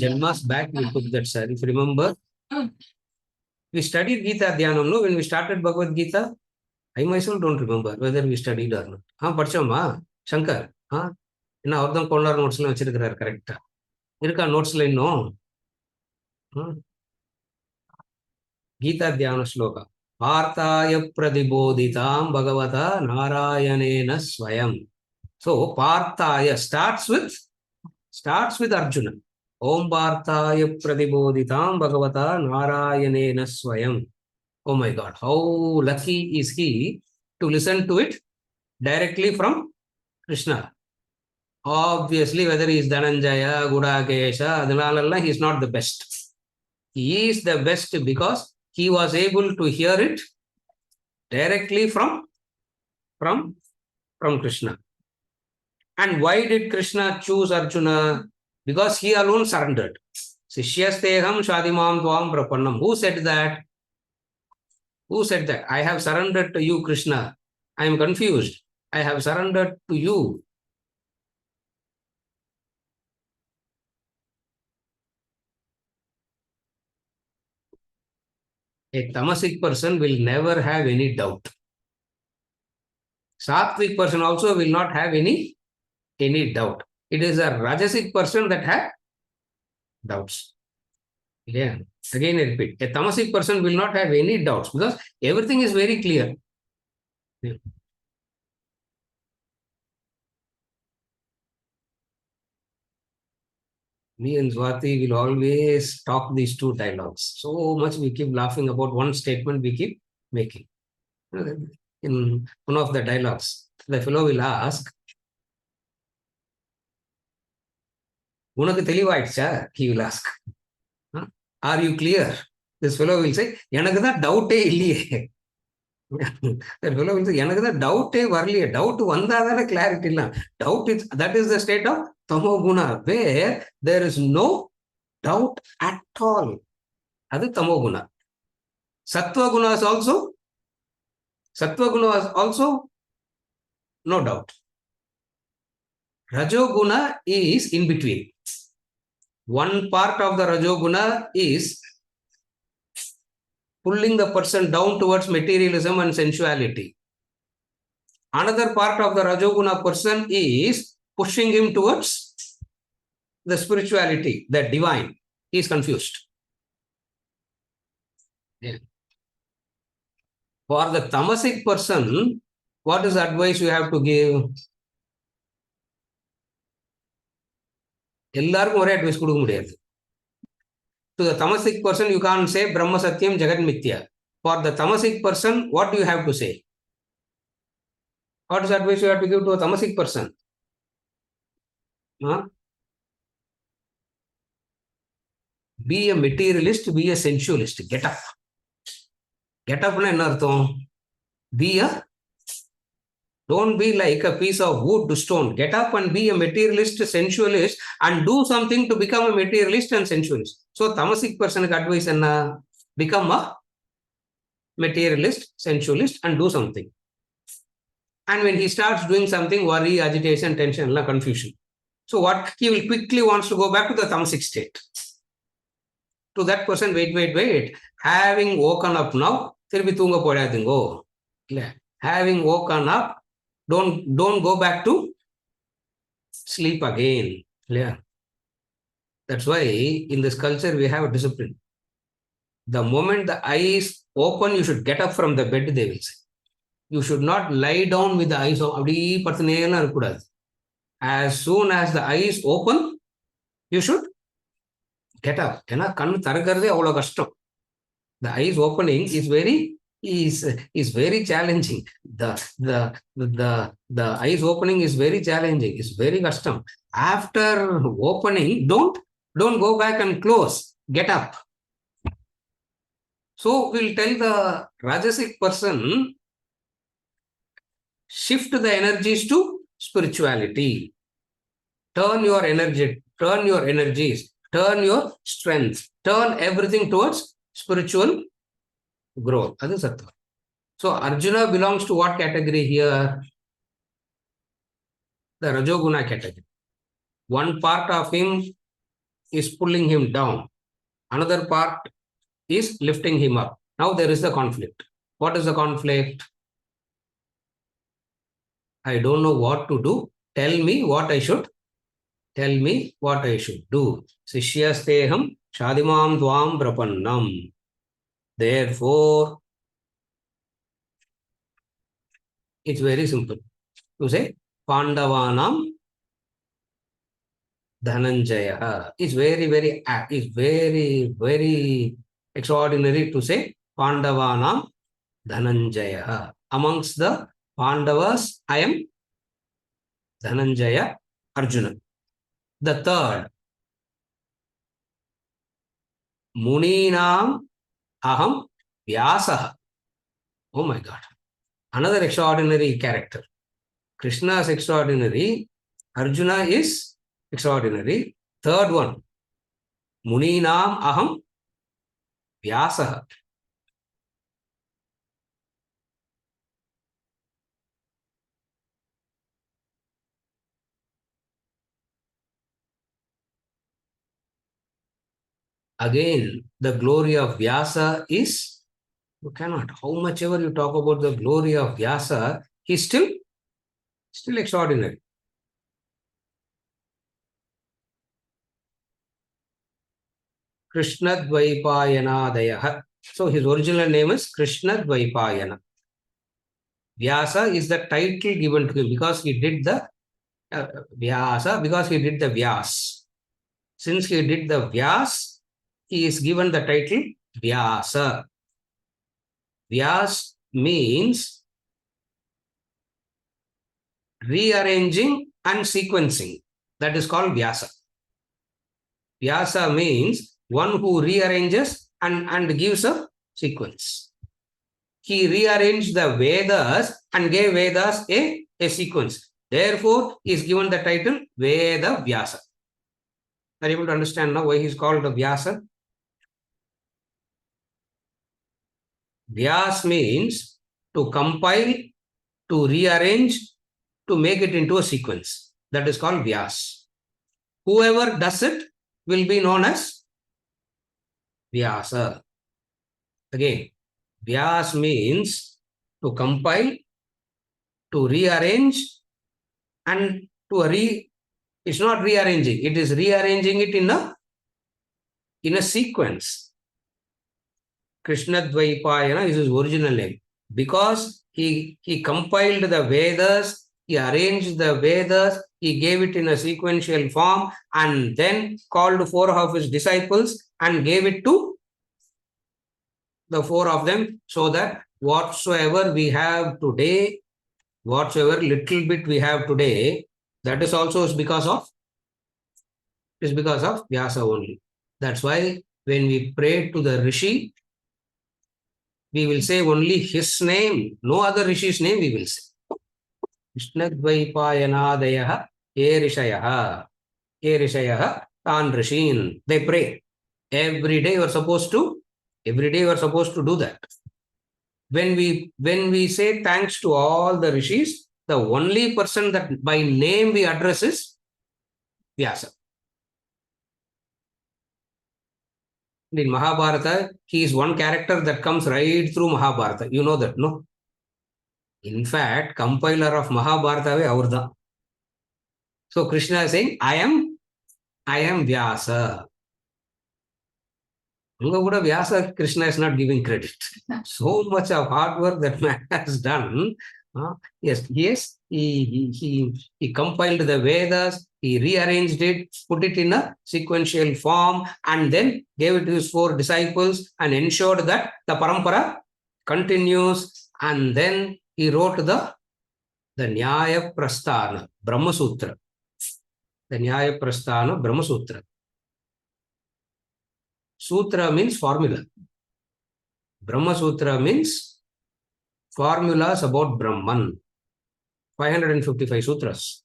Janmas back we took that, sir. If you remember, we studied Gita Dhyanam, no? When we started Bhagavad Gita, I myself don't remember whether we studied or not. படிச்சோமா Shankar என்ன அவர்தான் கொண்டார் நோட்ஸ்லாம் வச்சிருக்கிறாரு கரெக்டா இருக்கா நோட்ஸ்ல இன்னும் கீதா தியான ஸ்லோகா பார்த்தாய பிரதிபோதிதாம் பகவதா நாராயணேன ஸ்வயம். So Parthaya starts with Arjuna. Om Parthaya Pradibodhitam Bhagavata Narayanena Swayam. Oh my God, how lucky is he to listen to it directly from Krishna. Obviously, whether he is Dhananjaya, Gudakesha, Adhanalalla, he is not the best. He is the best because he was able to hear it directly from Krishna. And why did Krishna choose Arjuna? Because he alone surrendered. Sishyasteham shadimam tvam prapannam. Who said that? Who said that? I have surrendered to you, Krishna. I am confused. I have surrendered to you. A tamasic person will never have any doubt. Sattvic person also will not have any doubt. It is a rajasic person that have doubts. Yeah. Again, I repeat. A tamasic person will not have any doubts because everything is very clear. Yeah. Me and Swati will always talk these two dialogues. So much we keep laughing about one statement we keep making. In one of the dialogues, the fellow will ask, உனக்கு தெளிவாயிடுச்சா? He will ask. Are you clear? This fellow will say, எனக்கு தான் டவுட்டே இல்லையே. That fellow will say, எனக்கு தான் டவுட்டே வரலையே. Doubt வந்தாதானே clarity இல்லை. Doubt is, that is the state of tamoguna, where there is no doubt at all. அது tamoguna. Sattva-guna is also no doubt. Rajoguna is in between. One part of the Rajoguna is pulling the person down towards materialism and sensuality. Another part of the Rajoguna person is pushing him towards the spirituality, the divine. He is confused. Yeah. For the tamasic person, what is the advice you have to give? எல்லாருக்கும் ஒரே advice கொடுக்க முடியாது. To the tamasic person, you can't say Brahma Satyam Jagat Mithya. For the tamasic person, what do you have to say? What is the advice you have to give to a tamasic person? Be a materialist, be a sensualist. Get up. Get up na enna artham? Don't be like a piece of wood to stone. Get up and be a materialist, sensualist, and do something to become a materialist and sensualist. So, tamasic person advice enna? Become a materialist, sensualist, and do something. And when he starts doing something, worry, agitation, tension, confusion. So, what he will quickly wants to go back to the tamasic state. To that person, wait. Having woken up now, திருப்பி தூங்க போடாதீங்கோ. Having woken up, don't go back to sleep again. Yeah. That's why in this culture we have a discipline. The moment the eyes open, you should get up from the bed, they will say. You should not lie down with the eyes open. As soon as the eyes open, you should get up. The eyes opening is very challenging. The eyes opening is very challenging. It's very custom. After opening, don't go back and close. Get up. So we'll tell the Rajasic person, shift the energies to spirituality. Turn your energies, turn your strength, turn everything towards spiritual growth. That is Sattva. So Arjuna belongs to what category here? The Rajoguna category. One part of him is pulling him down. Another part is lifting him up. Now there is the conflict. What is the conflict? I don't know what to do. Tell me what I should. Tell me what I should do. Sishyasteham shadimam dvam prapannam. Therefore, it's very simple to say Pandavanam Dhananjaya. It's very extraordinary to say Pandavanam Dhananjaya. Amongst the Pandavas, I am Dhananjaya Arjuna. The third, Muninam Aham Vyasaha. Oh my God. Another extraordinary character. Krishna is extraordinary. Arjuna is extraordinary. Third one, Muninam Aham Vyasaha. Again, the glory of Vyasa is, you cannot, how much ever you talk about the glory of Vyasa, he's still extraordinary. Krishna Dvaipayanadaya. So his original name is Krishna Dvaipayana. Vyasa is the title given to him because he did the Vyasa, because he did the Vyas. Since he did the Vyas, he is given the title Vyasa. Vyas means rearranging and sequencing. That is called Vyasa. Vyasa means one who rearranges and gives a sequence. He rearranged the Vedas and gave Vedas a sequence. Therefore, he is given the title Veda Vyasa. Are you able to understand now why he is called the Vyasa? Vyas means to compile, to rearrange, to make it into a sequence. That is called Vyas. Whoever does it will be known as Vyasa. Again, Vyas means to compile, to rearrange, and it's not rearranging, it is rearranging it in a sequence. Krishna Dvaipayana is his original name. Because he compiled the Vedas, he arranged the Vedas, he gave it in a sequential form, and then called 4 of his disciples and gave it to the 4 of them, so that whatsoever we have today, whatsoever little bit we have today, that is also because of Vyasa only. That's why when we pray to the Rishi, we will say only his name, no other Rishi's name we will say. Vishnadvaipayanadayaha Erishayaha Tan Rishin. They pray. Every day you are supposed to do that. When we say thanks to all the Rishis, the only person that by name we address is Vyasa. In Mahabharata, he is one character that comes right through Mahabharata. You know that, no? In fact, compiler of Mahabharata is Aurda. So Krishna is saying, I am Vyasa. Vyasa, Krishna is not giving credit. So much of hard work that man has done. Yes, he compiled the Vedas, he rearranged it, put it in a sequential form, and then gave it to his 4 disciples and ensured that the parampara continues. And then he wrote the Nyaya Prasthana, Brahma Sutra. The Nyaya Prasthana, Brahma Sutra. Sutra means formula. Brahma Sutra means formulas about Brahman. 555 sutras.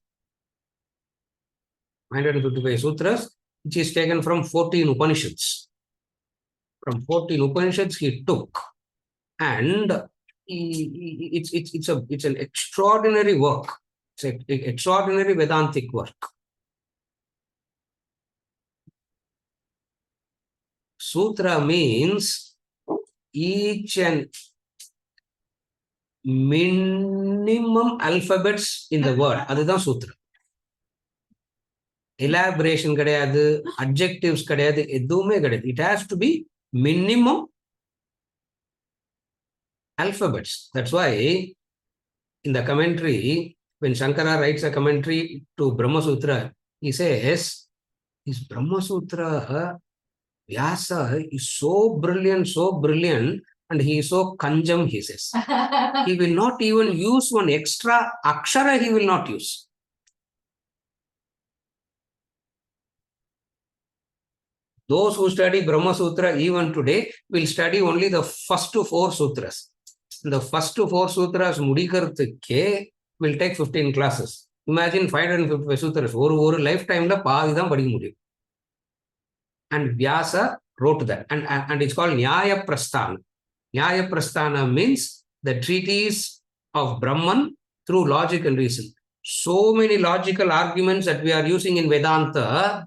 555 sutras, which is taken from 14 Upanishads. From 14 Upanishads he took and it's an extraordinary work. It's an extraordinary Vedantic work. Sutra means each and minimum alphabets in the word. That's sutra. Elaboration kadayadu, adjectives kadayadu, edume kadayadu. It has to be minimum alphabets. That's why in the commentary, when Shankara writes a commentary to Brahma Sutra, he says, this Brahma Sutra, Vyasa is so brilliant, and he is so kanjam, he says. He will not even use one extra akshara, he will not use. Those who study Brahma Sutra even today will study only the first 4 sutras. The first 4 sutras mudikarthukke will take 15 classes. Imagine 555 sutras. One lifetime la paadhi padikka mudiyum. And Vyasa wrote that. And it's called Nyaya Prasthana. Nyaya Prasthana means the treatise of Brahman through logic and reason. So many logical arguments that we are using in Vedanta,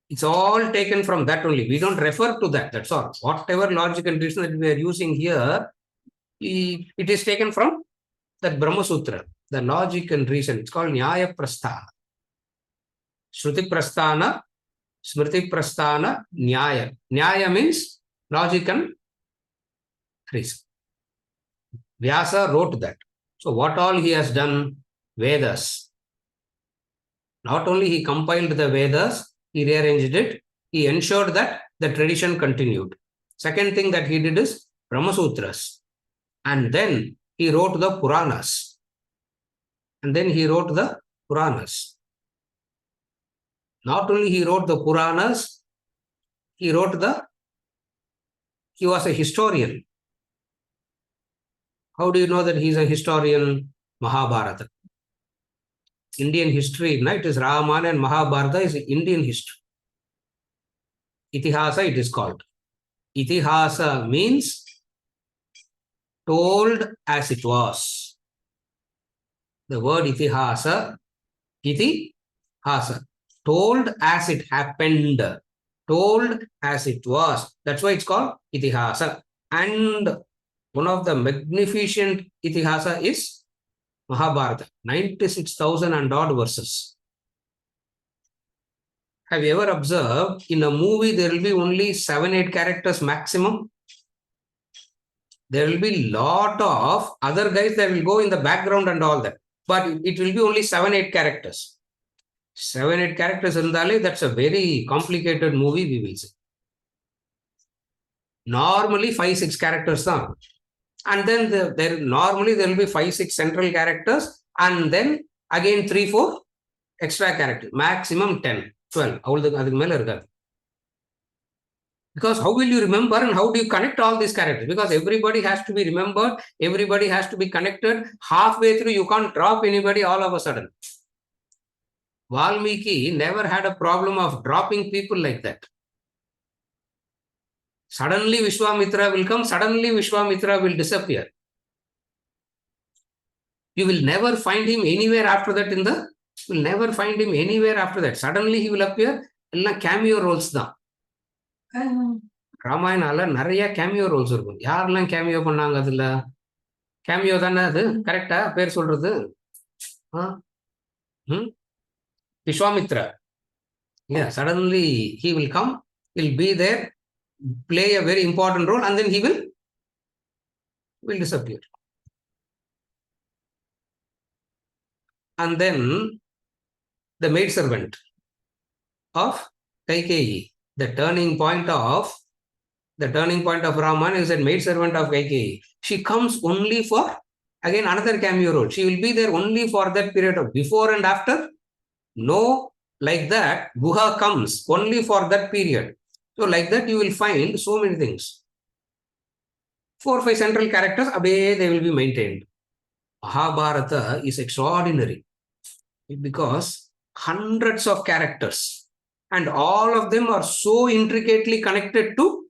it's all taken from that only. We don't refer to that. That's all. Whatever logic and reason that we are using here, it is taken from that Brahma Sutra, the logic and reason. It's called Nyaya Prasthana. Shruti Prasthana, Smriti Prasthana, Nyaya. Nyaya means logic and reason. Vyasa wrote that. So what all he has done? Vedas. Not only he compiled the Vedas, he rearranged it, he ensured that the tradition continued. Second thing that he did is Brahma Sutras. And then he wrote the Puranas. Not only he wrote the Puranas, he was a historian. How do you know that he is a historian? Mahabharata. Indian history, no? It is Ramayana and Mahabharata is Indian history. Itihasa it is called. Itihasa means told as it was. The word itihasa, told as it happened, told as it was. That's why it's called itihasa. And one of the magnificent itihasa is Mahabharata, 96,000 and odd verses. Have you ever observed in a movie there will be only 7-8 characters maximum? There will be lot of other guys that will go in the background and all that. But it will be only 7-8 characters. 7-8 characters in Dali, that's a very complicated movie, we will say. Normally 5-6 characters are. And then normally there will be 5-6 central characters and then again 3-4 extra characters. Maximum 10-12. Because how will you remember and how do you connect all these characters? Because everybody has to be remembered, everybody has to be connected. Halfway through, you can't drop anybody all of a sudden. Valmiki never had a problem of dropping people like that. Suddenly Vishwamitra will come, suddenly Vishwamitra will disappear. You will never find him anywhere after that Suddenly he will appear. All cameo roles da. Ramayana nariya cameo roles irukum. Yaarlam cameo pannanga adula? Cameo thana adu? Correct ah? Per solradhu? Vishwamitra. Yeah, suddenly he will come, he'll be there, play a very important role, and then he will disappear. And then the maidservant of Kaikeyi, the turning point of Raman is that maidservant of Kaikeyi. She comes only for, again, another cameo role. She will be there only for that period of before and after. No, like that, Guha comes only for that period. So like that, you will find so many things. 4 or 5 central characters, they will be maintained. Mahabharata is extraordinary because hundreds of characters and all of them are so intricately connected to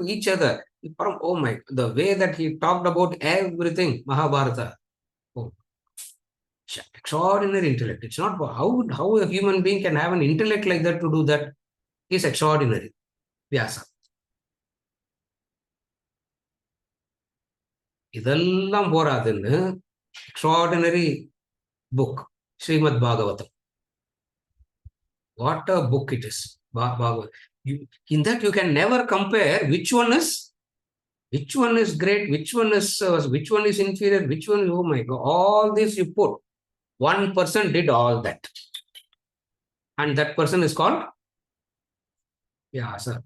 each other. Oh my, the way that he talked about everything, Mahabharata. Oh, extraordinary intellect. It's not how a human being can have an intellect like that to do that. Is extraordinary. Vyasa. இதெல்லாம் போராதுன்னு extraordinary book, Srimad Bhagavatam. What a book it is. Bhagavad. In that you can never compare which one is great, which one is inferior, which one, oh my God, all this you put. One person did all that. And that person is called Vyasa.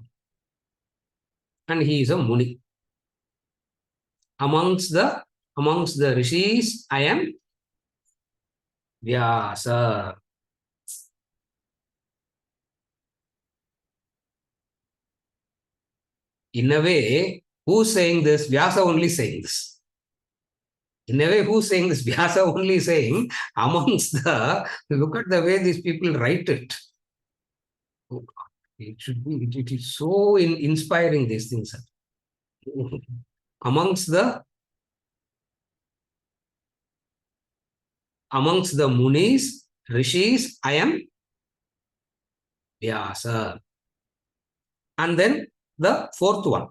And he is a Muni. Amongst the rishis, I am Vyasa. In a way, who's saying this? Vyasa only saying this. In a way, who's saying this? Vyasa only saying amongst the, look at the way these people write it. It should be, it is so inspiring, these things. Amongst the Munis, Rishis, I am Vyasa. And then the fourth one,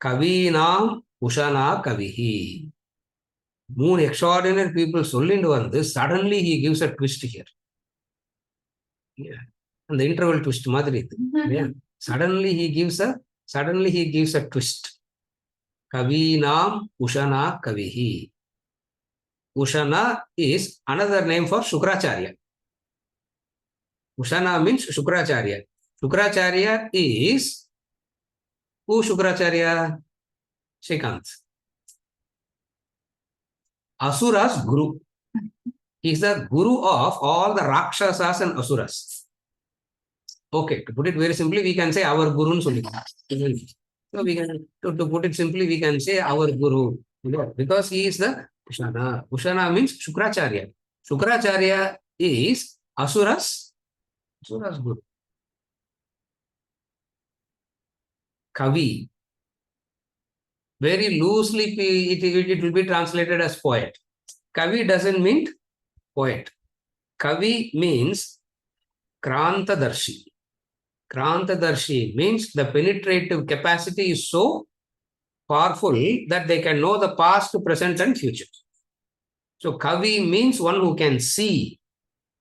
Kavinam Ushana Kavihi. Moon extraordinary people சொல்லிட்டு வந்து suddenly he gives a twist here. Yeah. And the interval twist மாதிரி இது. Yeah. Suddenly he gives a twist. Kavinam Ushana Kavihi. Ushana is another name for Shukracharya. Ushana means Shukracharya. Shukracharya is who? Shukracharya? Shrikant. Asura's guru. He is the guru of all the Rakshasas and Asuras. Okay, to put it very simply, we can say our guru. So we can, to put it simply, we can say our guru. Because he is the Ushana. Ushana means Shukracharya. Shukracharya is Asura's guru. Kavi. Very loosely, it will be translated as poet. Kavi doesn't mean poet. Kavi means Krantadarshi. Krantadarshi means the penetrative capacity is so powerful that they can know the past, present, and future. So Kavi means one who can see.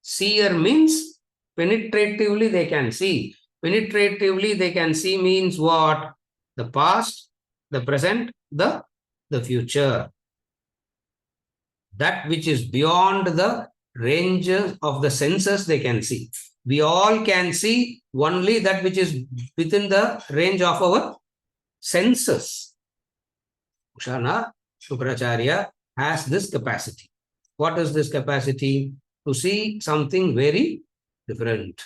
Seer means penetratively they can see. Penetratively they can see means what? The past, the present, the future. That which is beyond the range of the senses they can see. We all can see only that which is within the range of our senses. Ushana, Shukracharya, has this capacity. What is this capacity? To see something very different.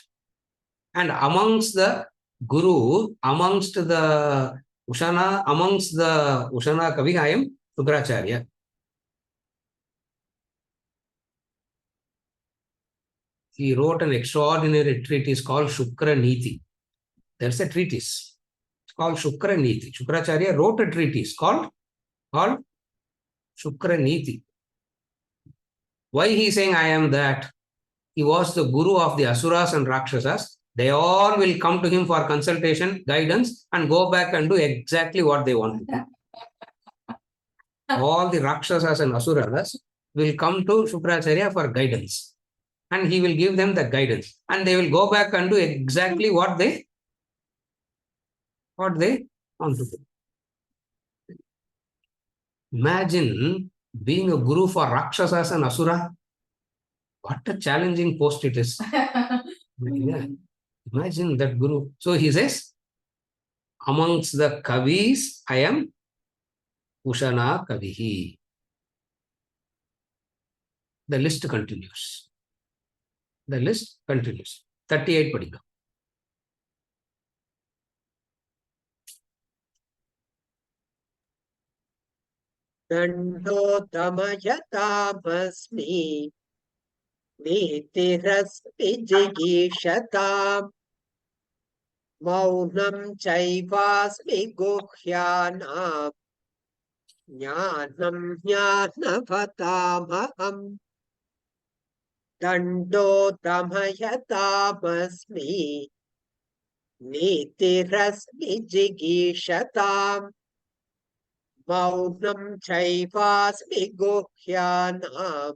And amongst the Guru, amongst the Ushana Kavi, I am Shukracharya. He wrote an extraordinary treatise called Shukra Niti. There's a treatise. It's called Shukra Niti. Shukracharya wrote a treatise called Shukra Niti. Why he is saying I am that? He was the guru of the Asuras and Rakshasas. They all will come to him for consultation, guidance, and go back and do exactly what they want to do. All the Rakshasas and Asuras will come to Shukracharya for guidance. And he will give them the guidance. And they will go back and do exactly what they want to do. Imagine being a guru for Rakshasas and Asura. What a challenging post it is. Yeah. Imagine that guru. So he says, amongst the Kavis, I am Ushana Kavihi. The list continues. 38 படிங்க. दण्डोदमयतामस्मि नीतिरस्मि जिगीषताम् Maunam chaivasmi guhyanam jnanam jnanavatamaham dandotamayatamasmi nitirasmi jigishatam. Maunam chaivasmi guhyanam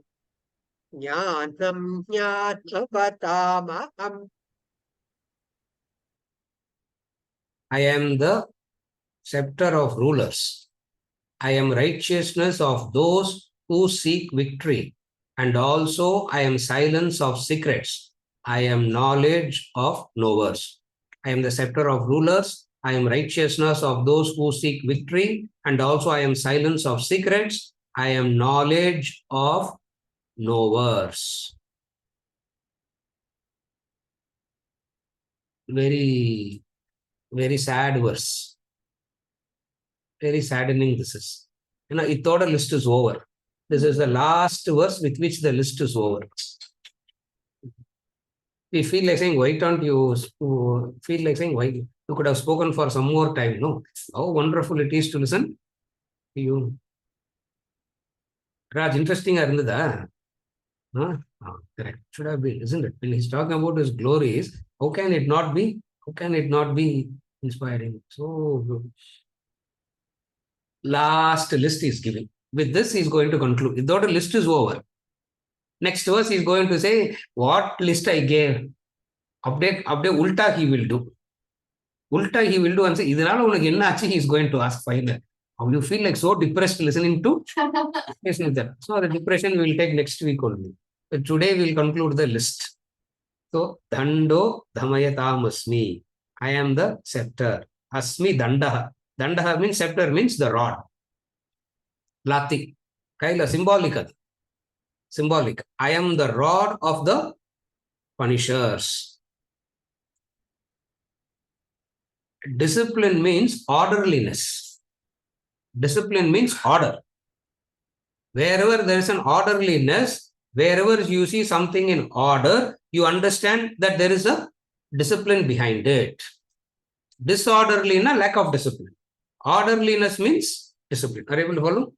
jnanam jnanavatamaham. I am the scepter of rulers. I am righteousness of those who seek victory. And also I am silence of secrets. I am knowledge of knowers. I am the scepter of rulers. I am righteousness of those who seek victory. And also I am silence of secrets. I am knowledge of knowers. Very, very sad verse. Very saddening this is. It thought a list is over. This is the last verse with which the list is over. We feel like saying, why don't you feel like saying, why you could have spoken for some more time? No. How wonderful it is to listen to you. Raj, interesting irundada. Huh? Oh, correct. Should have been, isn't it? When he's talking about his glories, how can it not be? How can it not be inspiring? So good. Last list is giving. With this, he's going to conclude. Though the list is over. Next verse, he's going to say, what list I gave? Update ulta he will do. Ulta he will do and say, idinala unak enna aachu, he is going to ask finally. How you feel like so depressed listening to? Yes, Nidhar. So the depression we will take next week only. But today we will conclude the list. So, Dando Dhamayatam-asmi. I am the scepter. Asmi Dandaha. Dandaha means scepter means the rod. Lati. Kaila symbolic. Symbolic. I am the rod of the punishers. Discipline means orderliness. Discipline means order. Wherever there is an orderliness, wherever you see something in order, you understand that there is a discipline behind it. Disorderliness, lack of discipline. Orderliness means discipline. Are you able to follow?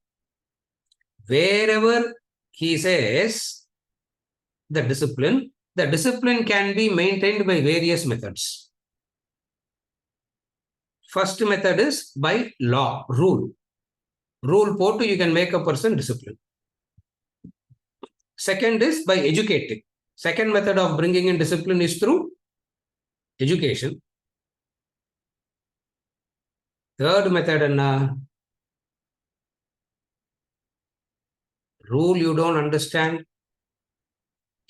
Wherever he says the discipline can be maintained by various methods. First method is by law, rule. Rule போட்டு you can make a person disciplined. Second is by educating. Second method of bringing in discipline is through education. Third method, rule you don't understand.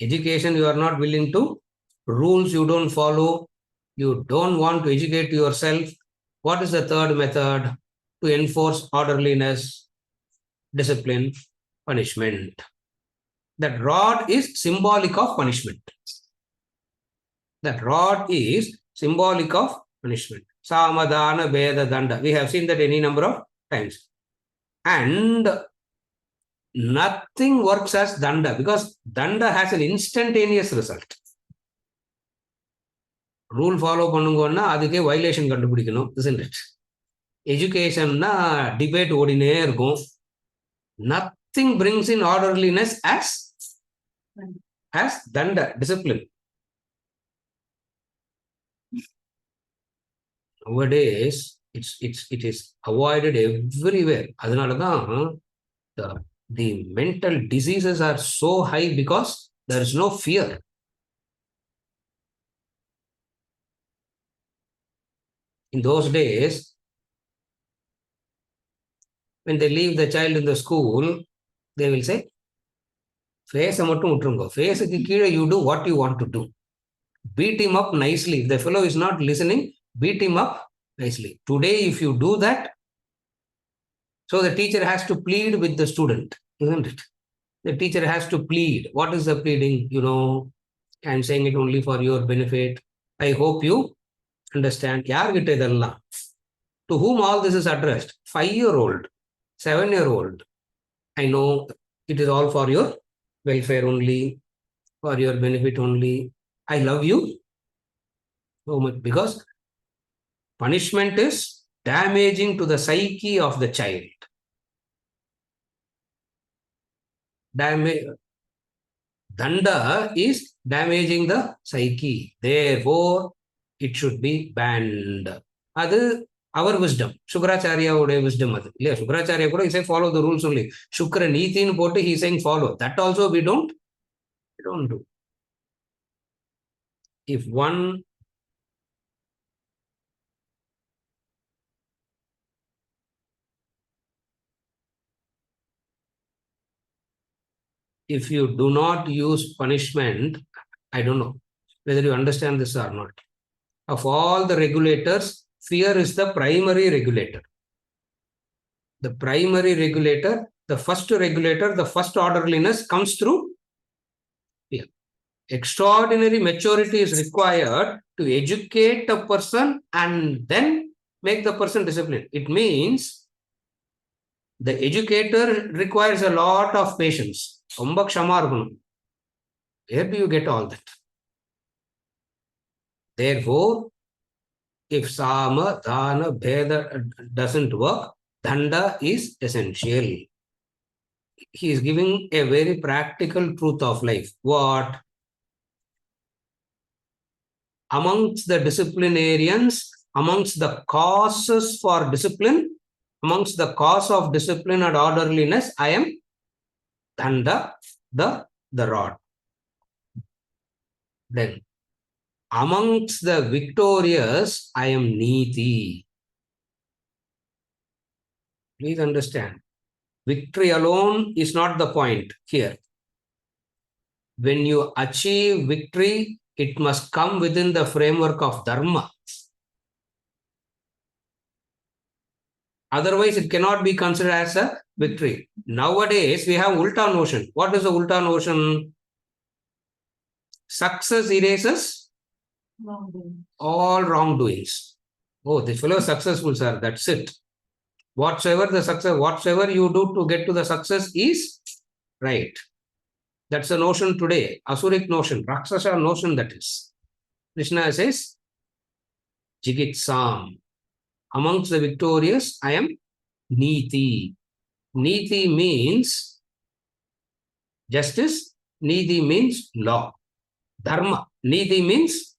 Education you are not willing to. Rules you don't follow. You don't want to educate yourself. What is the third method? To enforce orderliness, discipline, punishment. That rod is symbolic of punishment. That rod is symbolic of punishment. Samadhana, Veda, Danda. We have seen that any number of times. And nothing works as Danda because Danda has an instantaneous result. Rule follow பண்ணுங்கன்னா அதுக்கே violation கண்டுபிடிக்கணும், isn't it? Educationனா debate ஓடினே இருக்கும். Nothing brings in orderliness as Danda, discipline. Nowadays, it is avoided everywhere. அதனாலதான் the mental diseases are so high because there is no fear. In those days, when they leave the child in the school, they will say, face மட்டும் விட்டுருங்க. Face-க்கு கீழே you do what you want to do. Beat him up nicely. If the fellow is not listening, beat him up nicely. Today, if you do that, so the teacher has to plead with the student, isn't it? The teacher has to plead. What is the pleading? I'm saying it only for your benefit. I hope you understand. யார்கிட்ட இதெல்லாம்? To whom all this is addressed? 5-year-old, 7-year-old. I know it is all for your welfare only, for your benefit only. I love you so much because punishment is damaging to the psyche of the child. Danda is damaging the psyche. Therefore, it should be banned. That's our wisdom. Shukracharya wisdom. Shukracharya he say follow the rules only. Shukra Nitin Poti, he saying follow. That also we don't do. If you do not use punishment, I don't know whether you understand this or not. Of all the regulators, fear is the primary regulator. The primary regulator, the first regulator, the first orderliness comes through fear. Extraordinary maturity is required to educate a person and then make the person disciplined. It means the educator requires a lot of patience. Where do you get all that? Therefore, if Sama, Dana, Bheda doesn't work, Danda is essential. He is giving a very practical truth of life. What? Amongst the disciplinarians, amongst the causes for discipline, amongst the cause of discipline and orderliness, I am Danda, the rod. Then, amongst the victorious, I am Niti. Please understand. Victory alone is not the point here. When you achieve victory, it must come within the framework of Dharma. Otherwise, it cannot be considered as a victory. Nowadays, we have Ulta notion. What is the Ulta notion? Success erases all wrongdoings. Oh, this fellow is successful, sir. That's it. Whatsoever the success, whatsoever you do to get to the success is right. That's the notion today. Asuric notion, Rakshasa notion that is. Krishna says, Jigitsam. Amongst the victorious, I am Niti. Niti means justice. Niti means law. Dharma. Niti means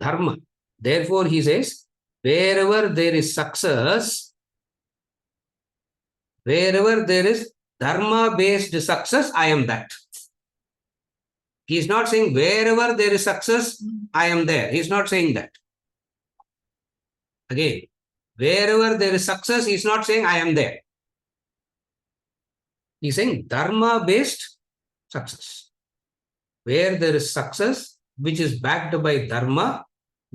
dharma. Therefore, he says, wherever there is success, wherever there is dharma-based success, I am that. He is not saying wherever there is success, I am there. He is not saying that. Again, wherever there is success, he is not saying I am there. He is saying dharma-based success. Where there is success, which is backed by dharma,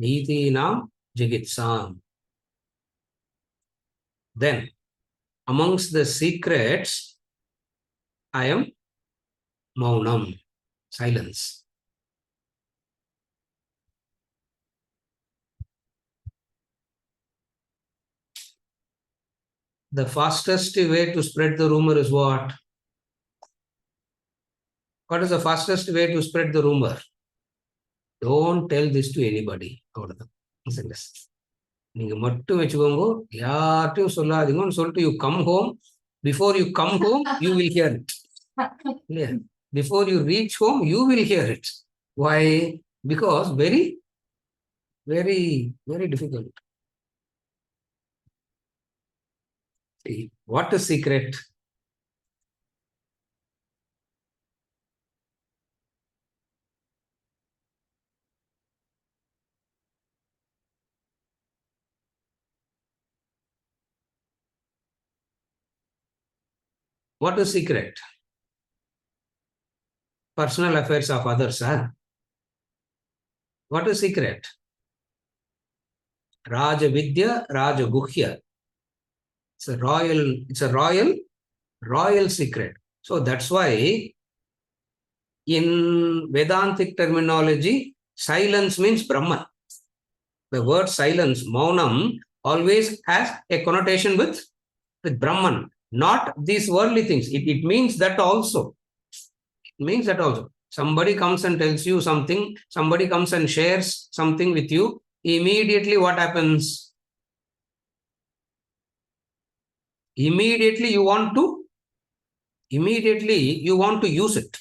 Nitinam Jigitsam. Then, amongst the secrets, I am Maunam, silence. The fastest way to spread the rumor is what? What is the fastest way to spread the rumor? Don't tell this to anybody. நீங்க மட்டும் வச்சுக்கோங்க, யார்ட்டையும் சொல்லாதீங்கன்னு சொல்லிட்டு you come home. Before you come home, you will hear it. Yeah. Before you reach home, you will hear it. Why? Because very, very, very difficult. See, what is secret? What is secret? Personal affairs of others, huh? What is secret? Raja Vidya, Raja Guhya. It's a royal secret. So that's why in Vedantic terminology, silence means Brahman. The word silence, Maunam, always has a connotation with Brahman, not these worldly things. It means that also. It means that also. Somebody comes and tells you something, somebody comes and shares something with you, immediately what happens? immediately you want to use it.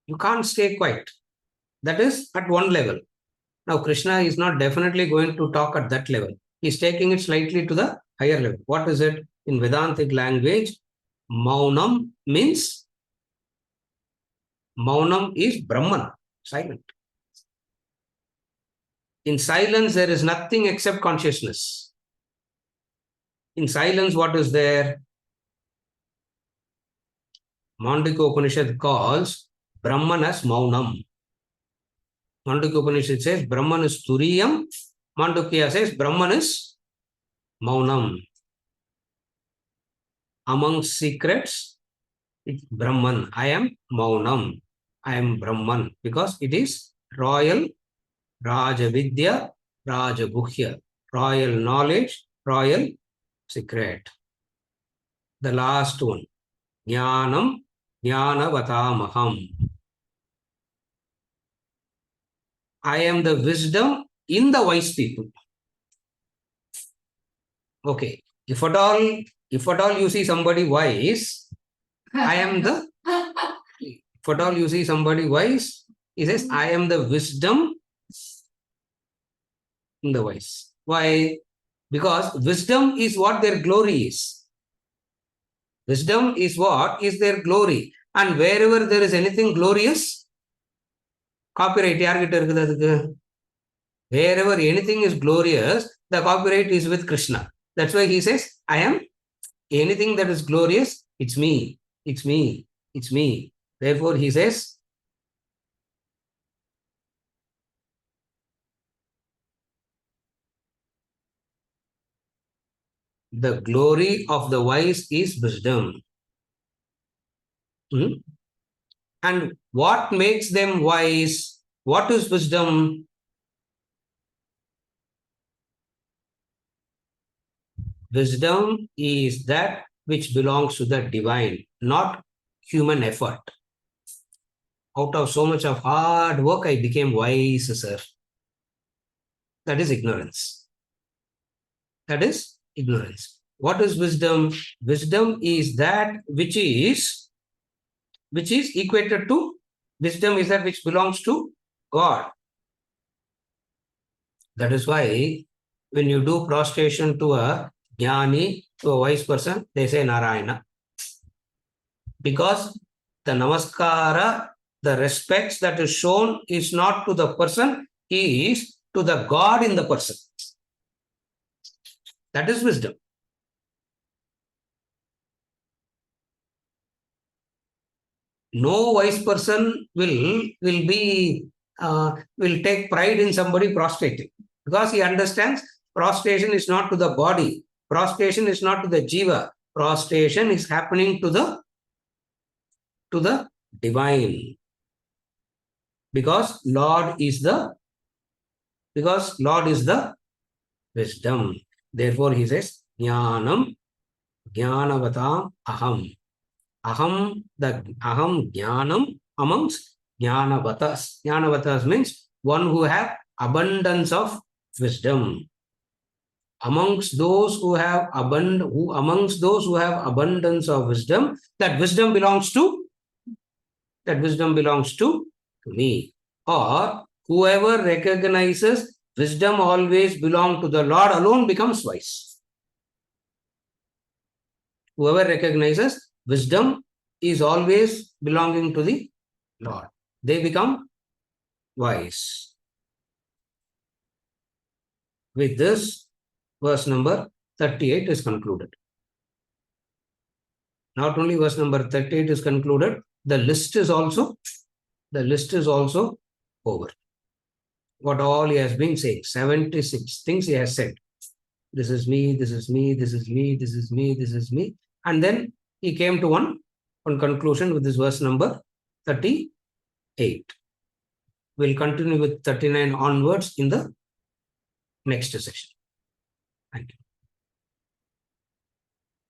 You can't stay quiet. That is at one level. Now, Krishna is not definitely going to talk at that level. He's taking it slightly to the higher level. What is it? In Vedantic language, Maunam means, Maunam is Brahman, silent. In silence, there is nothing except consciousness. In silence, what is there? Mandukya Upanishad calls Brahman as Maunam. Mandukya Upanishad says Brahman is Turiyam. Mandukya says Brahman is Maunam. Among secrets, it's Brahman. I am Maunam. I am Brahman because it is royal, Rajavidya, Rajaguhya, royal knowledge, royal secret. The last one, Jnanam, Jnanavatamaham. I am the wisdom in the wise people. Okay. If at all you see somebody wise, I am the, if at all you see somebody wise, he says, I am the wisdom in the wise. Why? Because wisdom is what their glory is. Wisdom is what is their glory. And wherever there is anything glorious, copyright யார்கிட்ட இருக்குது அதுக்கு? Wherever anything is glorious, the copyright is with Krishna. That's why he says, I am anything that is glorious, it's me, it's me, it's me. Therefore, he says, the glory of the wise is wisdom. And what makes them wise? What is wisdom? Wisdom is that which belongs to the divine, not human effort. Out of so much of hard work, I became wise, sir. That is ignorance. That is ignorance. What is wisdom? Wisdom is that which is equated to, wisdom is that which belongs to God. That is why when you do prostration to a jnani, to a wise person, they say Narayana. Because the namaskara, the respects that is shown is not to the person, is to the God in the person. That is wisdom. No wise person will take pride in somebody prostrating, because he understands prostration is not to the body, prostration is not to the jiva, prostration is happening to the divine, because Lord is the wisdom. Therefore, he says, Jnanam, Jnanavatam aham. Aham jnanam amongst jnanavatas. Jnanavatas means one who have abundance of wisdom. Amongst those who have abundance of wisdom, that wisdom belongs to me. Or whoever recognizes wisdom always belongs to the Lord alone becomes wise. Whoever recognizes wisdom is always belonging to the Lord, they become wise. With this, verse number 38 is concluded. Not only verse number 38 is concluded, the list is also over. What all he has been saying, 76 things he has said. This is me, this is me, this is me, this is me, this is me. And then he came to one conclusion with this verse number 38. We'll continue with 39 onwards in the next session. Thank you.